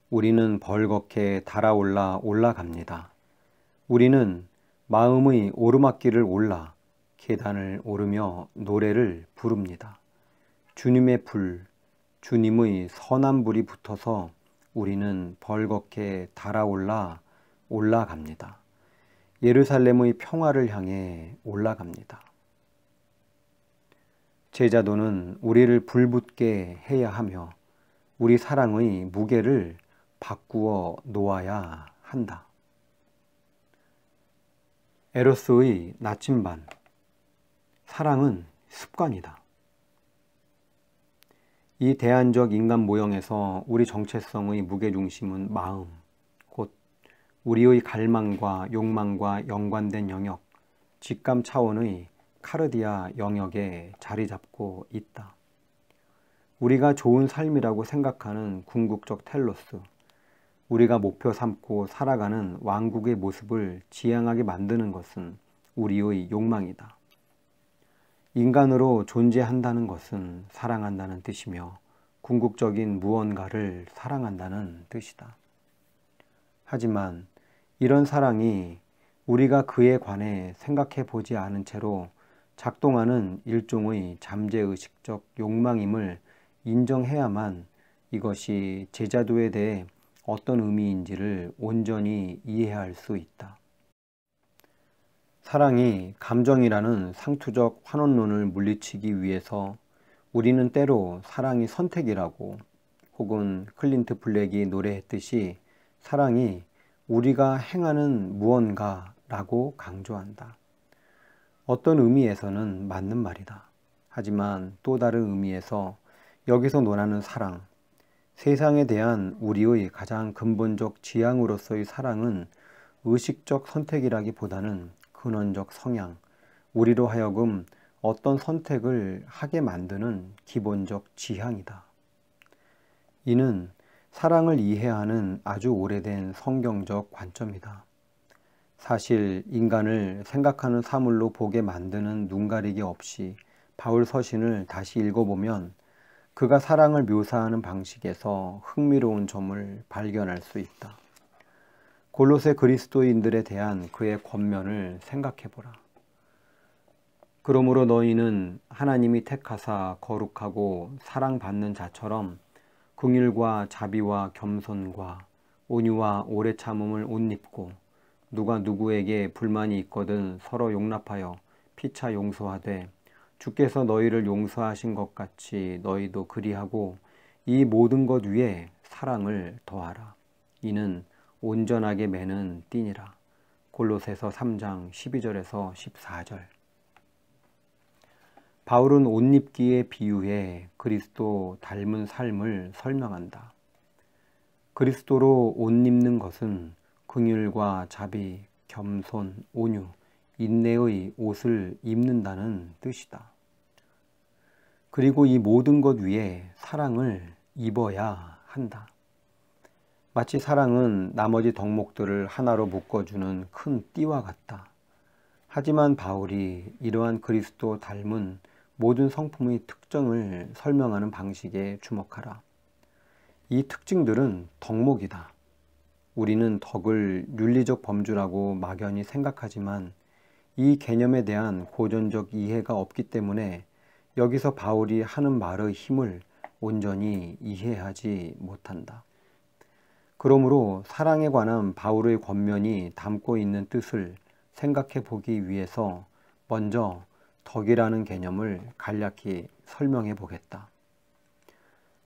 우리는 벌겋게 달아올라 올라갑니다. 우리는 마음의 오르막길을 올라 계단을 오르며 노래를 부릅니다. 주님의 불, 주님의 선한 불이 붙어서 우리는 벌겋게 달아올라 올라갑니다. 예루살렘의 평화를 향해 올라갑니다. 제자도는 우리를 불붙게 해야 하며 우리 사랑의 무게를 바꾸어 놓아야 한다. 에로스의 나침반. 사랑은 습관이다. 이 대안적 인간 모형에서 우리 정체성의 무게중심은 마음, 곧 우리의 갈망과 욕망과 연관된 영역, 직감 차원의 카르디아 영역에 자리 잡고 있다. 우리가 좋은 삶이라고 생각하는 궁극적 텔로스, 우리가 목표 삼고 살아가는 왕국의 모습을 지향하게 만드는 것은 우리의 욕망이다. 인간으로 존재한다는 것은 사랑한다는 뜻이며 궁극적인 무언가를 사랑한다는 뜻이다. 하지만 이런 사랑이 우리가 그에 관해 생각해 보지 않은 채로 작동하는 일종의 잠재의식적 욕망임을 인정해야만 이것이 제자도에 대해 어떤 의미인지를 온전히 이해할 수 있다. 사랑이 감정이라는 상투적 환원론을 물리치기 위해서 우리는 때로 사랑이 선택이라고 혹은 클린트 블랙이 노래했듯이 사랑이 우리가 행하는 무언가라고 강조한다. 어떤 의미에서는 맞는 말이다. 하지만 또 다른 의미에서 여기서 논하는 사랑, 세상에 대한 우리의 가장 근본적 지향으로서의 사랑은 의식적 선택이라기보다는 근원적 성향, 우리로 하여금 어떤 선택을 하게 만드는 기본적 지향이다. 이는 사랑을 이해하는 아주 오래된 성경적 관점이다. 사실 인간을 생각하는 사물로 보게 만드는 눈가리기 없이 바울 서신을 다시 읽어보면 그가 사랑을 묘사하는 방식에서 흥미로운 점을 발견할 수 있다. 골로새 그리스도인들에 대한 그의 권면을 생각해보라. 그러므로 너희는 하나님이 택하사 거룩하고 사랑받는 자처럼 긍휼과 자비와 겸손과 온유와 오래 참음을 옷 입고 누가 누구에게 불만이 있거든 서로 용납하여 피차 용서하되 주께서 너희를 용서하신 것 같이 너희도 그리하고 이 모든 것 위에 사랑을 더하라. 이는 온전하게 매는 띠니라. 골로새서 3장 12절에서 14절. 바울은 옷 입기에 비유해 그리스도 닮은 삶을 설명한다. 그리스도로 옷 입는 것은 긍휼과 자비, 겸손, 온유, 인내의 옷을 입는다는 뜻이다. 그리고 이 모든 것 위에 사랑을 입어야 한다. 마치 사랑은 나머지 덕목들을 하나로 묶어주는 큰 띠와 같다. 하지만 바울이 이러한 그리스도 닮은 모든 성품의 특징을 설명하는 방식에 주목하라. 이 특징들은 덕목이다. 우리는 덕을 윤리적 범주라고 막연히 생각하지만 이 개념에 대한 고전적 이해가 없기 때문에 여기서 바울이 하는 말의 힘을 온전히 이해하지 못한다. 그러므로 사랑에 관한 바울의 권면이 담고 있는 뜻을 생각해 보기 위해서 먼저 덕이라는 개념을 간략히 설명해 보겠다.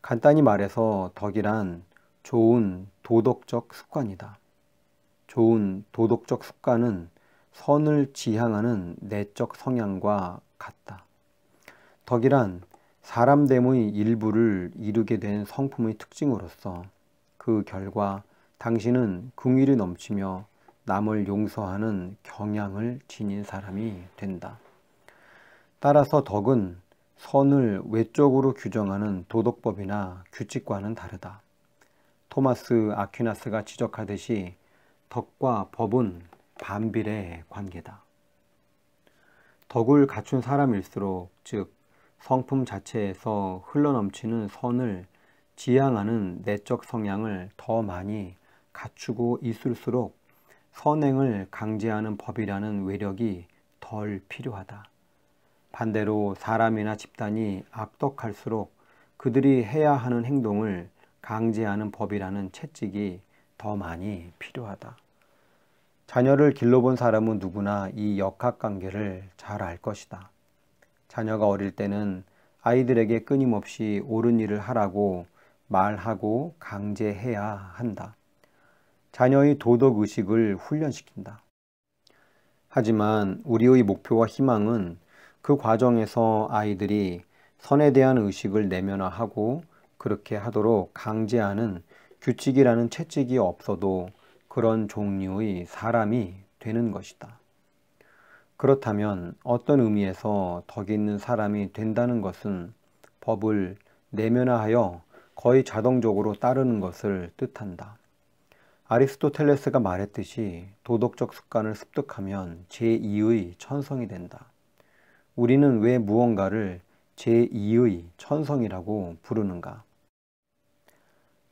간단히 말해서 덕이란 좋은 도덕적 습관이다. 좋은 도덕적 습관은 선을 지향하는 내적 성향과 같다. 덕이란 사람됨의 일부를 이루게 된 성품의 특징으로서 그 결과 당신은 긍휼이 넘치며 남을 용서하는 경향을 지닌 사람이 된다. 따라서 덕은 선을 외적으로 규정하는 도덕법이나 규칙과는 다르다. 토마스 아퀴나스가 지적하듯이 덕과 법은 반비례 관계다. 덕을 갖춘 사람일수록, 즉 성품 자체에서 흘러넘치는 선을 지향하는 내적 성향을 더 많이 갖추고 있을수록 선행을 강제하는 법이라는 외력이 덜 필요하다. 반대로 사람이나 집단이 악덕할수록 그들이 해야 하는 행동을 강제하는 법이라는 채찍이 더 많이 필요하다. 자녀를 길러본 사람은 누구나 이 역학관계를 잘 알 것이다. 자녀가 어릴 때는 아이들에게 끊임없이 옳은 일을 하라고 말하고 강제해야 한다. 자녀의 도덕의식을 훈련시킨다. 하지만 우리의 목표와 희망은 그 과정에서 아이들이 선에 대한 의식을 내면화하고 그렇게 하도록 강제하는 규칙이라는 채찍이 없어도 그런 종류의 사람이 되는 것이다. 그렇다면 어떤 의미에서 덕 있는 사람이 된다는 것은 법을 내면화하여 거의 자동적으로 따르는 것을 뜻한다. 아리스토텔레스가 말했듯이 도덕적 습관을 습득하면 제2의 천성이 된다. 우리는 왜 무언가를 제2의 천성이라고 부르는가?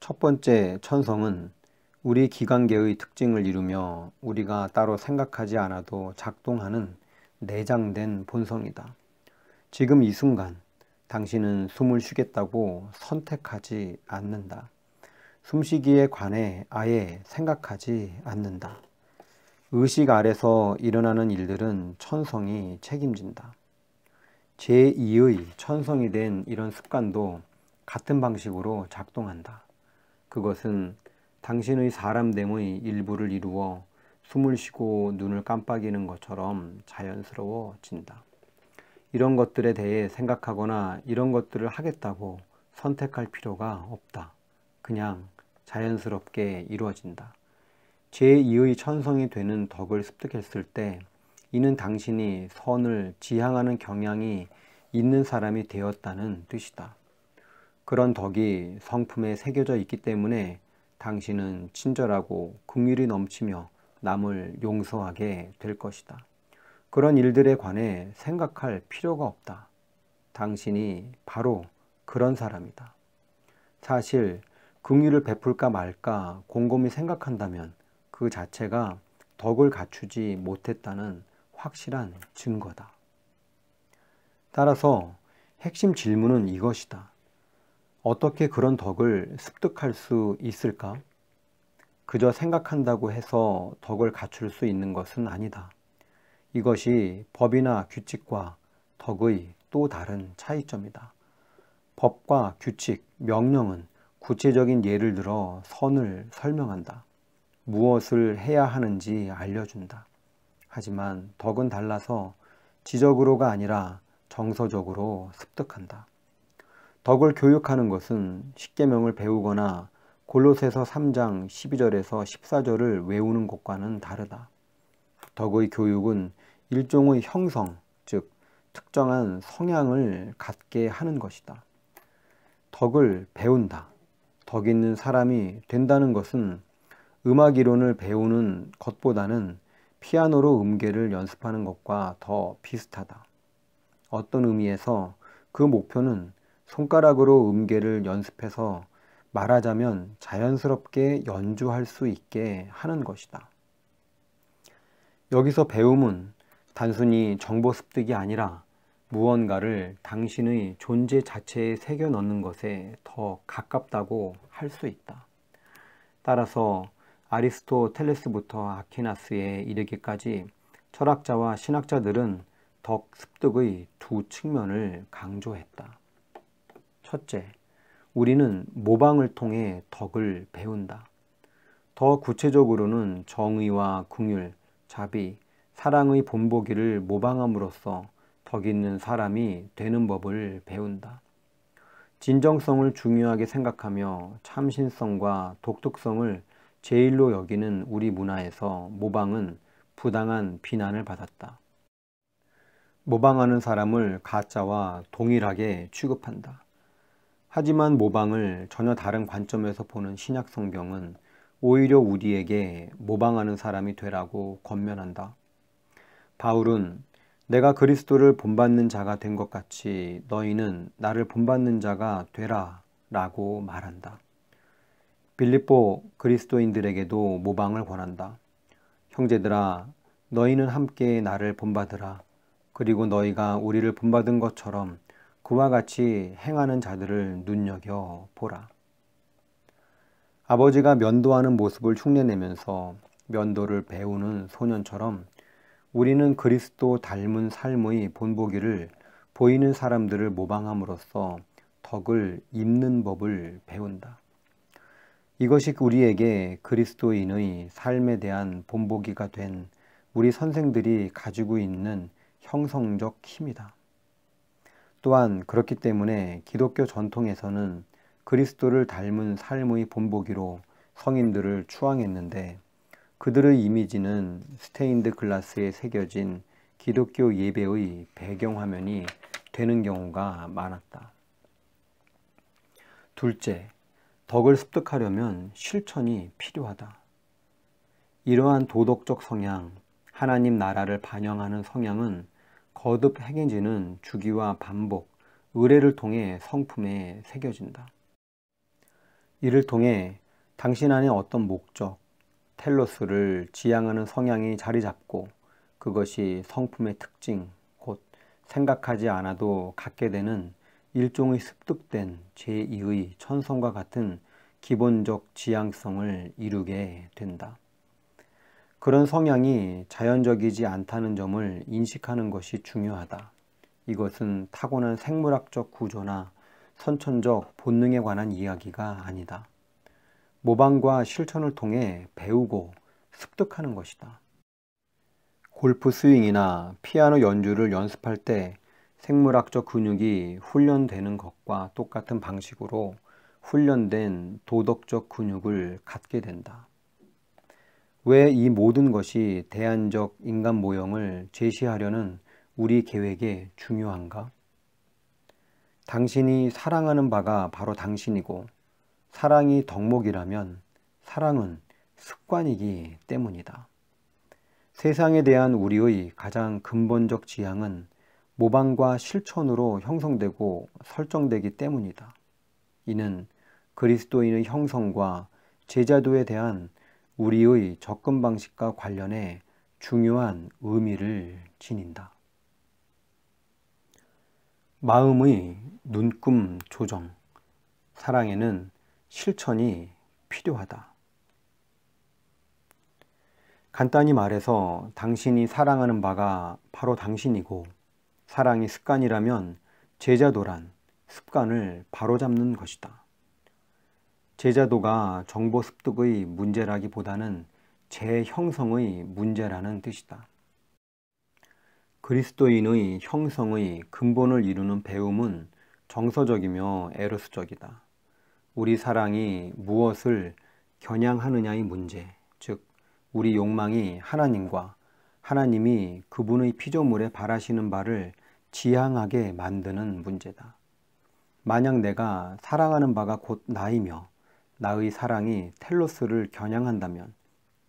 첫 번째 천성은 우리 기관계의 특징을 이루며 우리가 따로 생각하지 않아도 작동하는 내장된 본성이다. 지금 이 순간 당신은 숨을 쉬겠다고 선택하지 않는다. 숨쉬기에 관해 아예 생각하지 않는다. 의식 아래서 일어나는 일들은 천성이 책임진다. 제2의 천성이 된 이런 습관도 같은 방식으로 작동한다. 그것은 당신의 사람됨의 일부를 이루어 숨을 쉬고 눈을 깜빡이는 것처럼 자연스러워진다. 이런 것들에 대해 생각하거나 이런 것들을 하겠다고 선택할 필요가 없다. 그냥 자연스럽게 이루어진다. 제2의 천성이 되는 덕을 습득했을 때 이는 당신이 선을 지향하는 경향이 있는 사람이 되었다는 뜻이다. 그런 덕이 성품에 새겨져 있기 때문에 당신은 친절하고 긍휼이 넘치며 남을 용서하게 될 것이다. 그런 일들에 관해 생각할 필요가 없다. 당신이 바로 그런 사람이다. 사실 긍휼을 베풀까 말까 곰곰이 생각한다면 그 자체가 덕을 갖추지 못했다는 확실한 증거다. 따라서 핵심 질문은 이것이다. 어떻게 그런 덕을 습득할 수 있을까? 그저 생각한다고 해서 덕을 갖출 수 있는 것은 아니다. 이것이 법이나 규칙과 덕의 또 다른 차이점이다. 법과 규칙, 명령은 구체적인 예를 들어 선을 설명한다. 무엇을 해야 하는지 알려준다. 하지만 덕은 달라서 지적으로가 아니라 정서적으로 습득한다. 덕을 교육하는 것은 십계명을 배우거나 골로새서 3장 12절에서 14절을 외우는 것과는 다르다. 덕의 교육은 일종의 형성, 즉 특정한 성향을 갖게 하는 것이다. 덕을 배운다. 덕 있는 사람이 된다는 것은 음악 이론을 배우는 것보다는 피아노로 음계를 연습하는 것과 더 비슷하다. 어떤 의미에서 그 목표는 손가락으로 음계를 연습해서 말하자면 자연스럽게 연주할 수 있게 하는 것이다. 여기서 배움은 단순히 정보 습득이 아니라 무언가를 당신의 존재 자체에 새겨 넣는 것에 더 가깝다고 할 수 있다. 따라서 아리스토텔레스부터 아퀴나스에 이르기까지 철학자와 신학자들은 덕 습득의 두 측면을 강조했다. 첫째, 우리는 모방을 통해 덕을 배운다. 더 구체적으로는 정의와 긍휼, 자비, 사랑의 본보기를 모방함으로써 덕 있는 사람이 되는 법을 배운다. 진정성을 중요하게 생각하며 참신성과 독특성을 제일로 여기는 우리 문화에서 모방은 부당한 비난을 받았다. 모방하는 사람을 가짜와 동일하게 취급한다. 하지만 모방을 전혀 다른 관점에서 보는 신약 성경은 오히려 우리에게 모방하는 사람이 되라고 권면한다. 바울은 내가 그리스도를 본받는 자가 된 것 같이 너희는 나를 본받는 자가 되라 라고 말한다. 빌립보 그리스도인들에게도 모방을 권한다. 형제들아, 너희는 함께 나를 본받으라. 그리고 너희가 우리를 본받은 것처럼 그와 같이 행하는 자들을 눈여겨보라. 아버지가 면도하는 모습을 흉내내면서 면도를 배우는 소년처럼 우리는 그리스도 닮은 삶의 본보기를 보이는 사람들을 모방함으로써 덕을 입는 법을 배운다. 이것이 우리에게 그리스도인의 삶에 대한 본보기가 된 우리 선생들이 가지고 있는 형성적 힘이다. 또한 그렇기 때문에 기독교 전통에서는 그리스도를 닮은 삶의 본보기로 성인들을 추앙했는데 그들의 이미지는 스테인드 글라스에 새겨진 기독교 예배의 배경화면이 되는 경우가 많았다. 둘째, 덕을 습득하려면 실천이 필요하다. 이러한 도덕적 성향, 하나님 나라를 반영하는 성향은 거듭 행해지는 주기와 반복, 의례를 통해 성품에 새겨진다. 이를 통해 당신 안에 어떤 목적, 텔로스를 지향하는 성향이 자리 잡고 그것이 성품의 특징, 곧 생각하지 않아도 갖게 되는 일종의 습득된 제2의 천성과 같은 기본적 지향성을 이루게 된다. 그런 성향이 자연적이지 않다는 점을 인식하는 것이 중요하다. 이것은 타고난 생물학적 구조나 선천적 본능에 관한 이야기가 아니다. 모방과 실천을 통해 배우고 습득하는 것이다. 골프 스윙이나 피아노 연주를 연습할 때 생물학적 근육이 훈련되는 것과 똑같은 방식으로 훈련된 도덕적 근육을 갖게 된다. 왜 이 모든 것이 대안적 인간 모형을 제시하려는 우리 계획에 중요한가? 당신이 사랑하는 바가 바로 당신이고 사랑이 덕목이라면 사랑은 습관이기 때문이다. 세상에 대한 우리의 가장 근본적 지향은 모방과 실천으로 형성되고 설정되기 때문이다. 이는 그리스도인의 형성과 제자도에 대한 우리의 접근 방식과 관련해 중요한 의미를 지닌다. 마음의 눈금 조정. 사랑에는 실천이 필요하다. 간단히 말해서 당신이 사랑하는 바가 바로 당신이고, 사랑이 습관이라면 제자도란 습관을 바로잡는 것이다. 제자도가 정보 습득의 문제라기보다는 재형성의 문제라는 뜻이다. 그리스도인의 형성의 근본을 이루는 배움은 정서적이며 에로스적이다. 우리 사랑이 무엇을 겨냥하느냐의 문제, 즉 우리 욕망이 하나님과 하나님이 그분의 피조물에 바라시는 바를 지향하게 만드는 문제다. 만약 내가 사랑하는 바가 곧 나이며 나의 사랑이 텔로스를 겨냥한다면,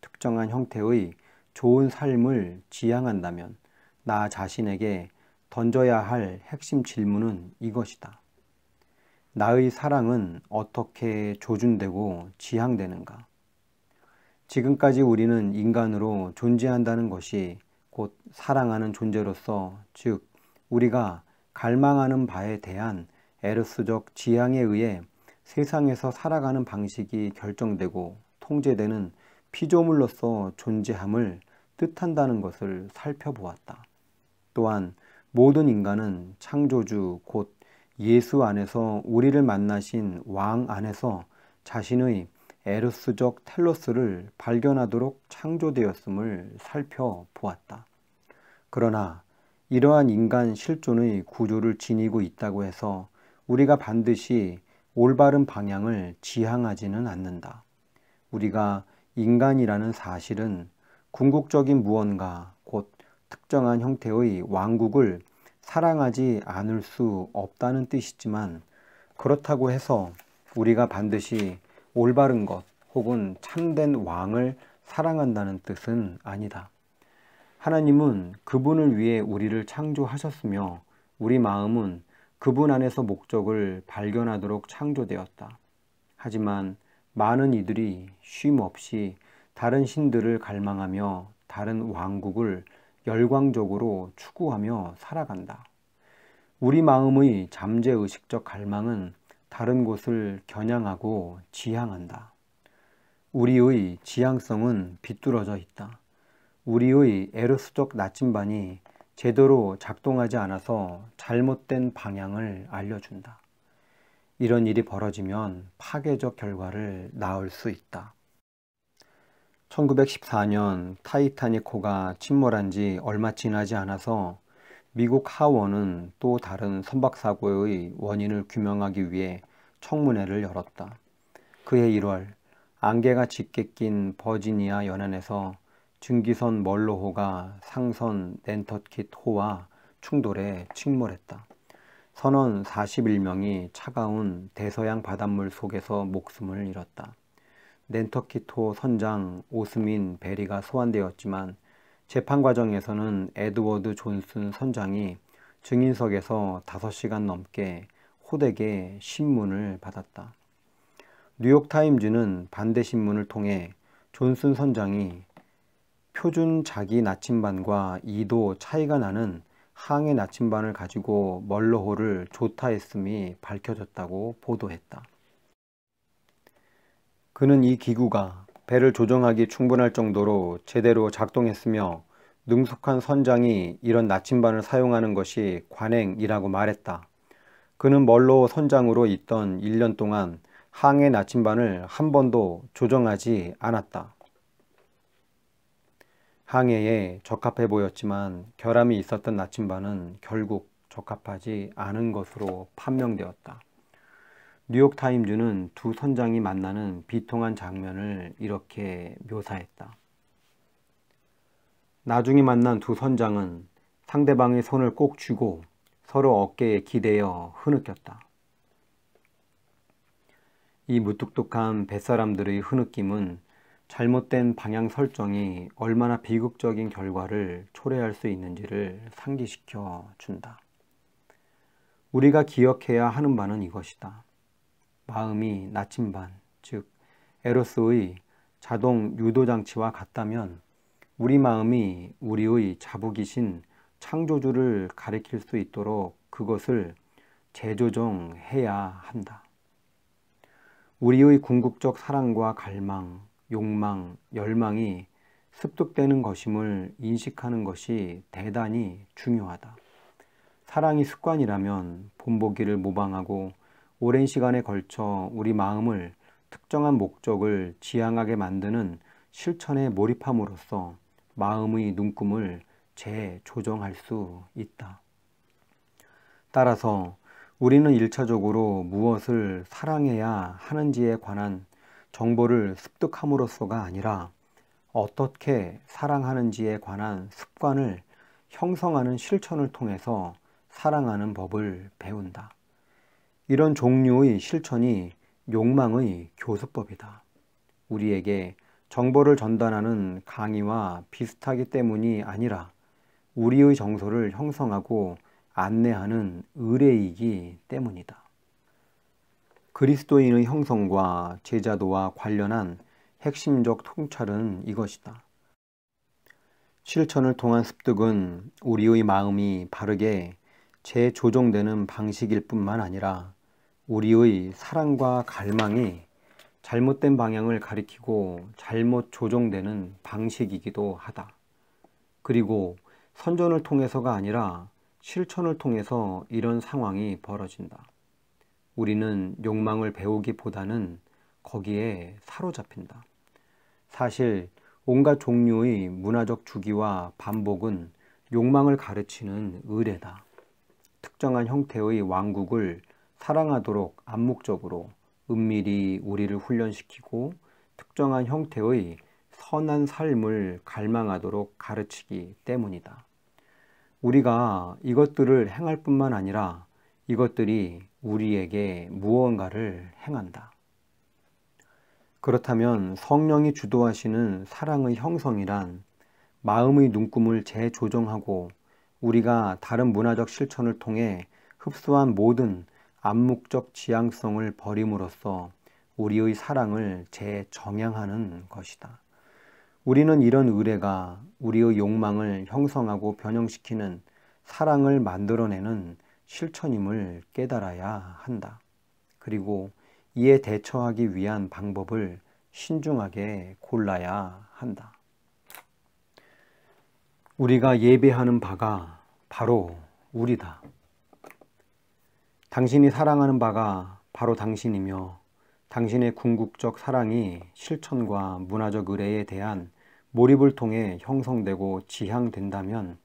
특정한 형태의 좋은 삶을 지향한다면 나 자신에게 던져야 할 핵심 질문은 이것이다. 나의 사랑은 어떻게 조준되고 지향되는가? 지금까지 우리는 인간으로 존재한다는 것이 곧 사랑하는 존재로서, 즉 우리가 갈망하는 바에 대한 에로스적 지향에 의해 세상에서 살아가는 방식이 결정되고 통제되는 피조물로서 존재함을 뜻한다는 것을 살펴보았다. 또한 모든 인간은 창조주 곧 예수 안에서 우리를 만나신 왕 안에서 자신의 에로스적 텔로스를 발견하도록 창조되었음을 살펴보았다. 그러나 이러한 인간 실존의 구조를 지니고 있다고 해서 우리가 반드시 올바른 방향을 지향하지는 않는다. 우리가 인간이라는 사실은 궁극적인 무언가, 곧 특정한 형태의 왕국을 사랑하지 않을 수 없다는 뜻이지만, 그렇다고 해서 우리가 반드시 올바른 것 혹은 참된 왕을 사랑한다는 뜻은 아니다. 하나님은 그분을 위해 우리를 창조하셨으며 우리 마음은 그분 안에서 목적을 발견하도록 창조되었다. 하지만 많은 이들이 쉼 없이 다른 신들을 갈망하며 다른 왕국을 열광적으로 추구하며 살아간다. 우리 마음의 잠재의식적 갈망은 다른 곳을 겨냥하고 지향한다. 우리의 지향성은 비뚤어져 있다. 우리의 에로스적 나침반이 제대로 작동하지 않아서 잘못된 방향을 알려준다. 이런 일이 벌어지면 파괴적 결과를 낳을 수 있다. 1914년 타이타닉호가 침몰한 지 얼마 지나지 않아서 미국 하원은 또 다른 선박사고의 원인을 규명하기 위해 청문회를 열었다. 그해 1월 안개가 짙게 낀 버지니아 연안에서 증기선 멀로호가 상선 낸터킷호와 충돌해 침몰했다. 선원 41명이 차가운 대서양 바닷물 속에서 목숨을 잃었다. 낸터킷호 선장 오스민 베리가 소환되었지만 재판 과정에서는 에드워드 존슨 선장이 증인석에서 5시간 넘게 호되게 신문을 받았다. 뉴욕타임즈는 반대 신문을 통해 존슨 선장이 표준 자기 나침반과 2도 차이가 나는 항해 나침반을 가지고 멀로호를 조타했음이 밝혀졌다고 보도했다. 그는 이 기구가 배를 조정하기 충분할 정도로 제대로 작동했으며 능숙한 선장이 이런 나침반을 사용하는 것이 관행이라고 말했다. 그는 멀로호 선장으로 있던 1년 동안 항해 나침반을 한 번도 조정하지 않았다. 항해에 적합해 보였지만 결함이 있었던 나침반은 결국 적합하지 않은 것으로 판명되었다. 뉴욕타임즈는 두 선장이 만나는 비통한 장면을 이렇게 묘사했다. 나중에 만난 두 선장은 상대방의 손을 꼭 쥐고 서로 어깨에 기대어 흐느꼈다. 이 무뚝뚝한 뱃사람들의 흐느낌은 잘못된 방향 설정이 얼마나 비극적인 결과를 초래할 수 있는지를 상기시켜 준다. 우리가 기억해야 하는 바는 이것이다. 마음이 나침반, 즉 에로스의 자동 유도장치와 같다면 우리 마음이 우리의 자북이신 창조주를 가리킬 수 있도록 그것을 재조정해야 한다. 우리의 궁극적 사랑과 갈망, 욕망, 열망이 습득되는 것임을 인식하는 것이 대단히 중요하다. 사랑이 습관이라면 본보기를 모방하고 오랜 시간에 걸쳐 우리 마음을 특정한 목적을 지향하게 만드는 실천에 몰입함으로써 마음의 눈금을 재조정할 수 있다. 따라서 우리는 1차적으로 무엇을 사랑해야 하는지에 관한 정보를 습득함으로써가 아니라 어떻게 사랑하는지에 관한 습관을 형성하는 실천을 통해서 사랑하는 법을 배운다. 이런 종류의 실천이 욕망의 교수법이다. 우리에게 정보를 전달하는 강의와 비슷하기 때문이 아니라 우리의 정서를 형성하고 안내하는 의뢰이기 때문이다. 그리스도인의 형성과 제자도와 관련한 핵심적 통찰은 이것이다. 실천을 통한 습득은 우리의 마음이 바르게 재조정되는 방식일 뿐만 아니라 우리의 사랑과 갈망이 잘못된 방향을 가리키고 잘못 조정되는 방식이기도 하다. 그리고 선전을 통해서가 아니라 실천을 통해서 이런 상황이 벌어진다. 우리는 욕망을 배우기보다는 거기에 사로잡힌다. 사실 온갖 종류의 문화적 주기와 반복은 욕망을 가르치는 의례다. 특정한 형태의 왕국을 사랑하도록 암묵적으로 은밀히 우리를 훈련시키고 특정한 형태의 선한 삶을 갈망하도록 가르치기 때문이다. 우리가 이것들을 행할 뿐만 아니라 이것들이 우리에게 무언가를 행한다. 그렇다면 성령이 주도하시는 사랑의 형성이란 마음의 눈금을 재조정하고 우리가 다른 문화적 실천을 통해 흡수한 모든 암묵적 지향성을 버림으로써 우리의 사랑을 재정향하는 것이다. 우리는 이런 의례가 우리의 욕망을 형성하고 변형시키는 사랑을 만들어내는 실천임을 깨달아야 한다. 그리고 이에 대처하기 위한 방법을 신중하게 골라야 한다. 우리가 예배하는 바가 바로 우리다. 당신이 사랑하는 바가 바로 당신이며 당신의 궁극적 사랑이 실천과 문화적 의례에 대한 몰입을 통해 형성되고 지향된다면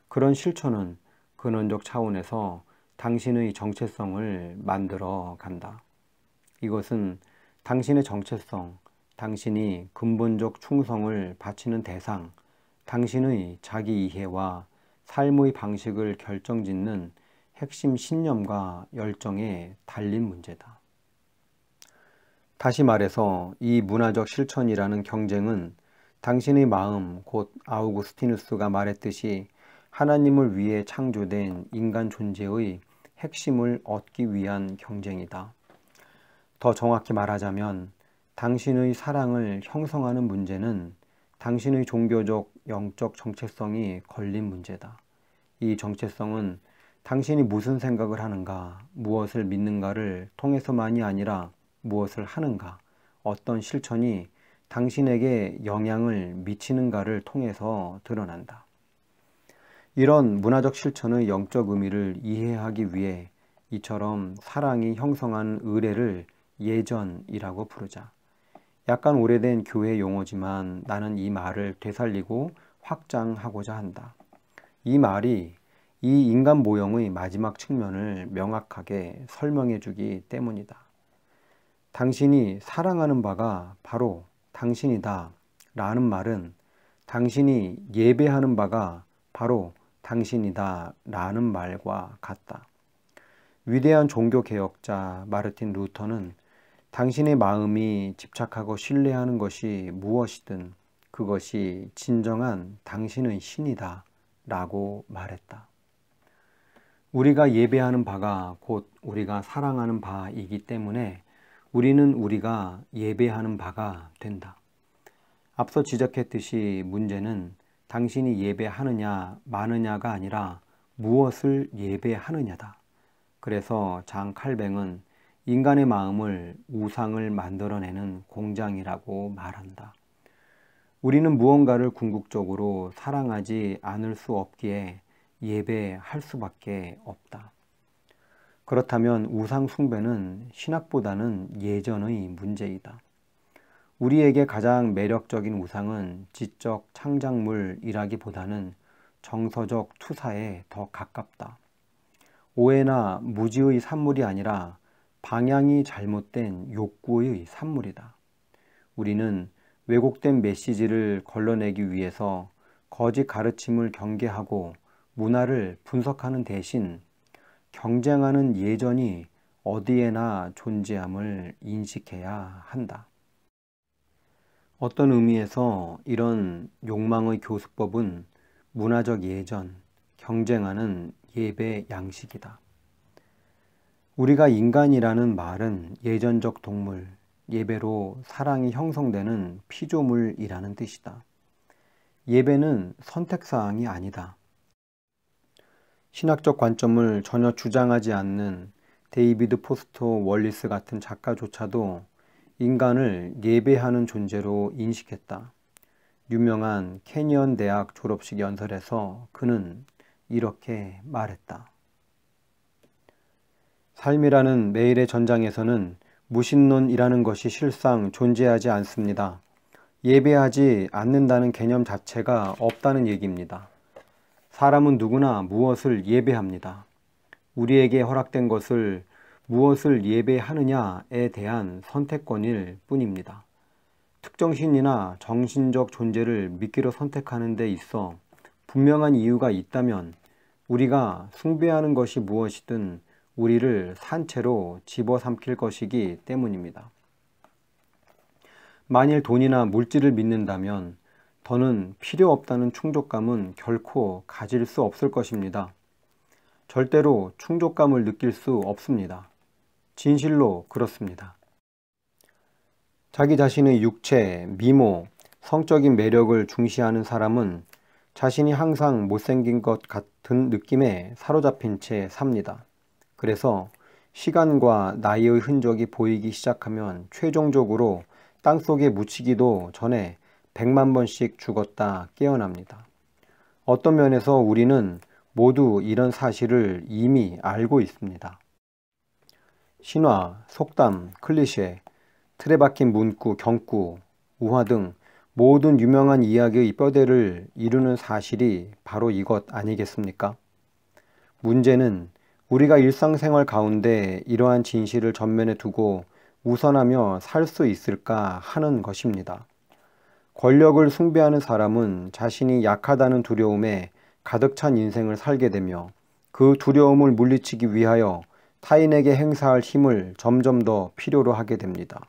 그런 실천은 근원적 차원에서 당신의 정체성을 만들어 간다. 이것은 당신의 정체성, 당신이 근본적 충성을 바치는 대상, 당신의 자기 이해와 삶의 방식을 결정짓는 핵심 신념과 열정에 달린 문제다. 다시 말해서 이 문화적 실천이라는 경쟁은 당신의 마음, 곧 아우구스티누스가 말했듯이 하나님을 위해 창조된 인간 존재의 핵심을 얻기 위한 경쟁이다. 더 정확히 말하자면 당신의 사랑을 형성하는 문제는 당신의 종교적, 영적 정체성이 걸린 문제다. 이 정체성은 당신이 무슨 생각을 하는가, 무엇을 믿는가를 통해서만이 아니라 무엇을 하는가, 어떤 실천이 당신에게 영향을 미치는가를 통해서 드러난다. 이런 문화적 실천의 영적 의미를 이해하기 위해 이처럼 사랑이 형성한 의례를 예전이라고 부르자. 약간 오래된 교회 용어지만 나는 이 말을 되살리고 확장하고자 한다. 이 말이 이 인간 모형의 마지막 측면을 명확하게 설명해 주기 때문이다. 당신이 사랑하는 바가 바로 당신이다 라는 말은 당신이 예배하는 바가 바로 당신이다 라는 말과 같다. 위대한 종교개혁자 마르틴 루터는 당신의 마음이 집착하고 신뢰하는 것이 무엇이든 그것이 진정한 당신의 신이다 라고 말했다. 우리가 예배하는 바가 곧 우리가 사랑하는 바이기 때문에 우리는 우리가 예배하는 바가 된다. 앞서 지적했듯이 문제는 당신이 예배하느냐 마느냐가 아니라 무엇을 예배하느냐다. 그래서 장 칼뱅은 인간의 마음을 우상을 만들어내는 공장이라고 말한다. 우리는 무언가를 궁극적으로 사랑하지 않을 수 없기에 예배할 수밖에 없다. 그렇다면 우상 숭배는 신학보다는 예전의 문제이다. 우리에게 가장 매력적인 우상은 지적 창작물이라기보다는 정서적 투사에 더 가깝다. 오해나 무지의 산물이 아니라 방향이 잘못된 욕구의 산물이다. 우리는 왜곡된 메시지를 걸러내기 위해서 거짓 가르침을 경계하고 문화를 분석하는 대신 경쟁하는 예전이 어디에나 존재함을 인식해야 한다. 어떤 의미에서 이런 욕망의 교수법은 문화적 예전, 경쟁하는 예배 양식이다. 우리가 인간이라는 말은 예전적 동물, 예배로 사랑이 형성되는 피조물이라는 뜻이다. 예배는 선택사항이 아니다. 신학적 관점을 전혀 주장하지 않는 데이비드 포스터 월리스 같은 작가조차도 인간을 예배하는 존재로 인식했다. 유명한 캐니언 대학 졸업식 연설에서 그는 이렇게 말했다. 삶이라는 매일의 전장에서는 무신론이라는 것이 실상 존재하지 않습니다. 예배하지 않는다는 개념 자체가 없다는 얘기입니다. 사람은 누구나 무엇을 예배합니다. 우리에게 허락된 것을 무엇을 예배하느냐에 대한 선택권일 뿐입니다. 특정 신이나 정신적 존재를 믿기로 선택하는 데 있어 분명한 이유가 있다면 우리가 숭배하는 것이 무엇이든 우리를 산채로 집어삼킬 것이기 때문입니다. 만일 돈이나 물질을 믿는다면 더는 필요 없다는 충족감은 결코 가질 수 없을 것입니다. 절대로 충족감을 느낄 수 없습니다. 진실로 그렇습니다. 자기 자신의 육체, 미모, 성적인 매력을 중시하는 사람은 자신이 항상 못생긴 것 같은 느낌에 사로잡힌 채 삽니다. 그래서 시간과 나이의 흔적이 보이기 시작하면 최종적으로 땅속에 묻히기도 전에 100만 번씩 죽었다 깨어납니다. 어떤 면에서 우리는 모두 이런 사실을 이미 알고 있습니다. 신화, 속담, 클리셰, 틀에 박힌 문구, 경구, 우화 등 모든 유명한 이야기의 뼈대를 이루는 사실이 바로 이것 아니겠습니까? 문제는 우리가 일상생활 가운데 이러한 진실을 전면에 두고 우선하며 살 수 있을까 하는 것입니다. 권력을 숭배하는 사람은 자신이 약하다는 두려움에 가득 찬 인생을 살게 되며 그 두려움을 물리치기 위하여 타인에게 행사할 힘을 점점 더 필요로 하게 됩니다.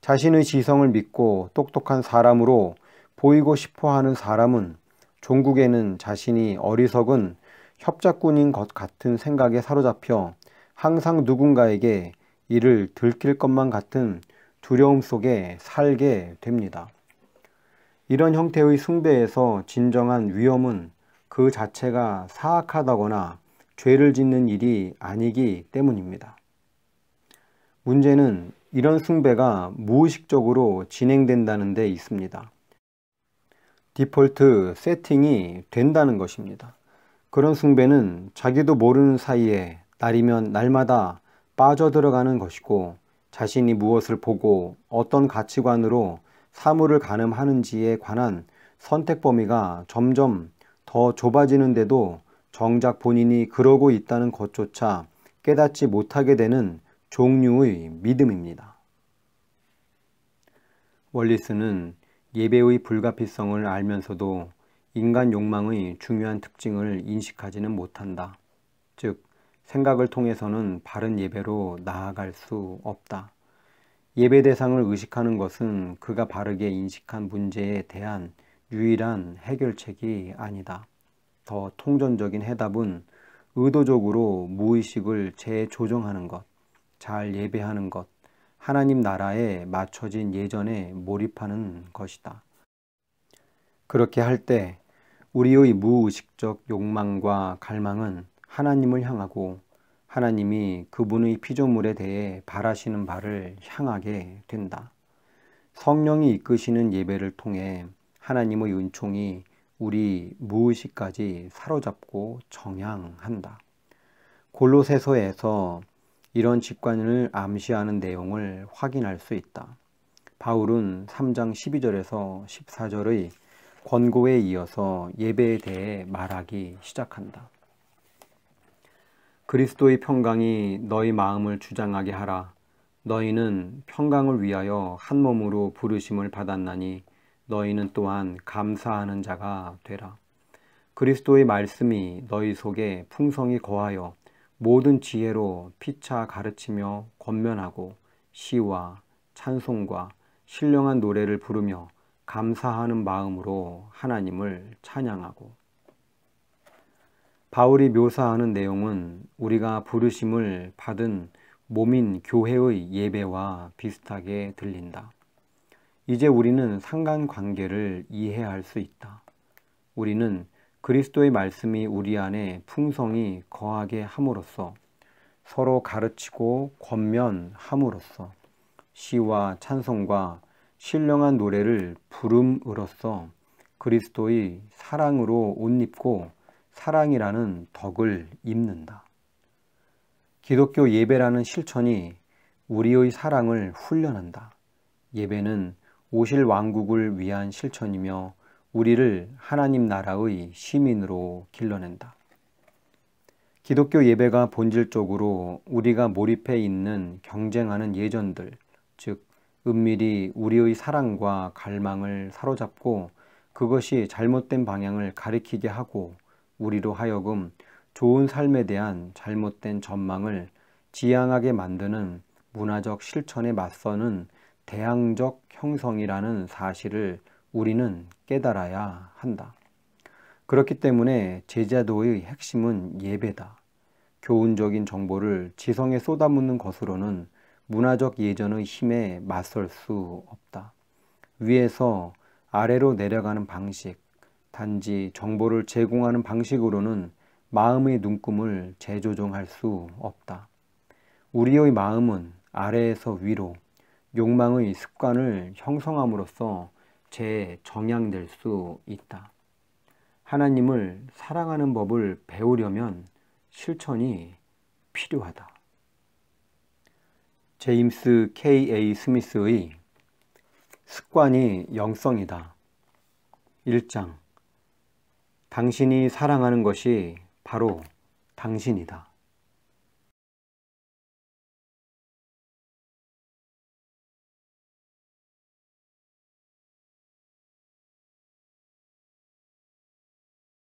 자신의 지성을 믿고 똑똑한 사람으로 보이고 싶어 하는 사람은 종국에는 자신이 어리석은 협작꾼인 것 같은 생각에 사로잡혀 항상 누군가에게 이를 들킬 것만 같은 두려움 속에 살게 됩니다. 이런 형태의 숭배에서 진정한 위험은 그 자체가 사악하다거나 죄를 짓는 일이 아니기 때문입니다. 문제는 이런 숭배가 무의식적으로 진행된다는 데 있습니다. 디폴트 세팅이 된다는 것입니다. 그런 숭배는 자기도 모르는 사이에 날이면 날마다 빠져들어가는 것이고 자신이 무엇을 보고 어떤 가치관으로 사물을 가늠하는지에 관한 선택 범위가 점점 더 좁아지는데도 정작 본인이 그러고 있다는 것조차 깨닫지 못하게 되는 종류의 믿음입니다. 월리스는 예배의 불가피성을 알면서도 인간 욕망의 중요한 특징을 인식하지는 못한다. 즉, 생각을 통해서는 바른 예배로 나아갈 수 없다. 예배 대상을 의식하는 것은 그가 바르게 인식한 문제에 대한 유일한 해결책이 아니다. 더 통전적인 해답은 의도적으로 무의식을 재조정하는 것, 잘 예배하는 것, 하나님 나라에 맞춰진 예전에 몰입하는 것이다. 그렇게 할 때 우리의 무의식적 욕망과 갈망은 하나님을 향하고 하나님이 그분의 피조물에 대해 바라시는 바를 향하게 된다. 성령이 이끄시는 예배를 통해 하나님의 은총이 우리 무의식까지 사로잡고 정향한다. 골로새서에서 이런 직관을 암시하는 내용을 확인할 수 있다. 바울은 3장 12절에서 14절의 권고에 이어서 예배에 대해 말하기 시작한다. 그리스도의 평강이 너희 마음을 주장하게 하라. 너희는 평강을 위하여 한 몸으로 부르심을 받았나니 너희는 또한 감사하는 자가 되라. 그리스도의 말씀이 너희 속에 풍성히 거하여 모든 지혜로 피차 가르치며 권면하고 시와 찬송과 신령한 노래를 부르며 감사하는 마음으로 하나님을 찬양하고. 바울이 묘사하는 내용은 우리가 부르심을 받은 몸인 교회의 예배와 비슷하게 들린다. 이제 우리는 상관관계를 이해할 수 있다. 우리는 그리스도의 말씀이 우리 안에 풍성히 거하게 함으로써 서로 가르치고 권면함으로써 시와 찬송과 신령한 노래를 부름으로써 그리스도의 사랑으로 옷 입고 사랑이라는 덕을 입는다. 기독교 예배라는 실천이 우리의 사랑을 훈련한다. 예배는 오실 왕국을 위한 실천이며 우리를 하나님 나라의 시민으로 길러낸다. 기독교 예배가 본질적으로 우리가 몰입해 있는 경쟁하는 예전들, 즉 은밀히 우리의 사랑과 갈망을 사로잡고 그것이 잘못된 방향을 가리키게 하고 우리로 하여금 좋은 삶에 대한 잘못된 전망을 지향하게 만드는 문화적 실천에 맞서는 대항적 형성이라는 사실을 우리는 깨달아야 한다. 그렇기 때문에 제자도의 핵심은 예배다. 교훈적인 정보를 지성에 쏟아붓는 것으로는 문화적 예전의 힘에 맞설 수 없다. 위에서 아래로 내려가는 방식, 단지 정보를 제공하는 방식으로는 마음의 눈금을 재조정할 수 없다. 우리의 마음은 아래에서 위로 욕망의 습관을 형성함으로써 재정향될 수 있다. 하나님을 사랑하는 법을 배우려면 실천이 필요하다. 제임스 K.A. 스미스의 습관이 영성이다. 1장. 당신이 사랑하는 것이 바로 당신이다.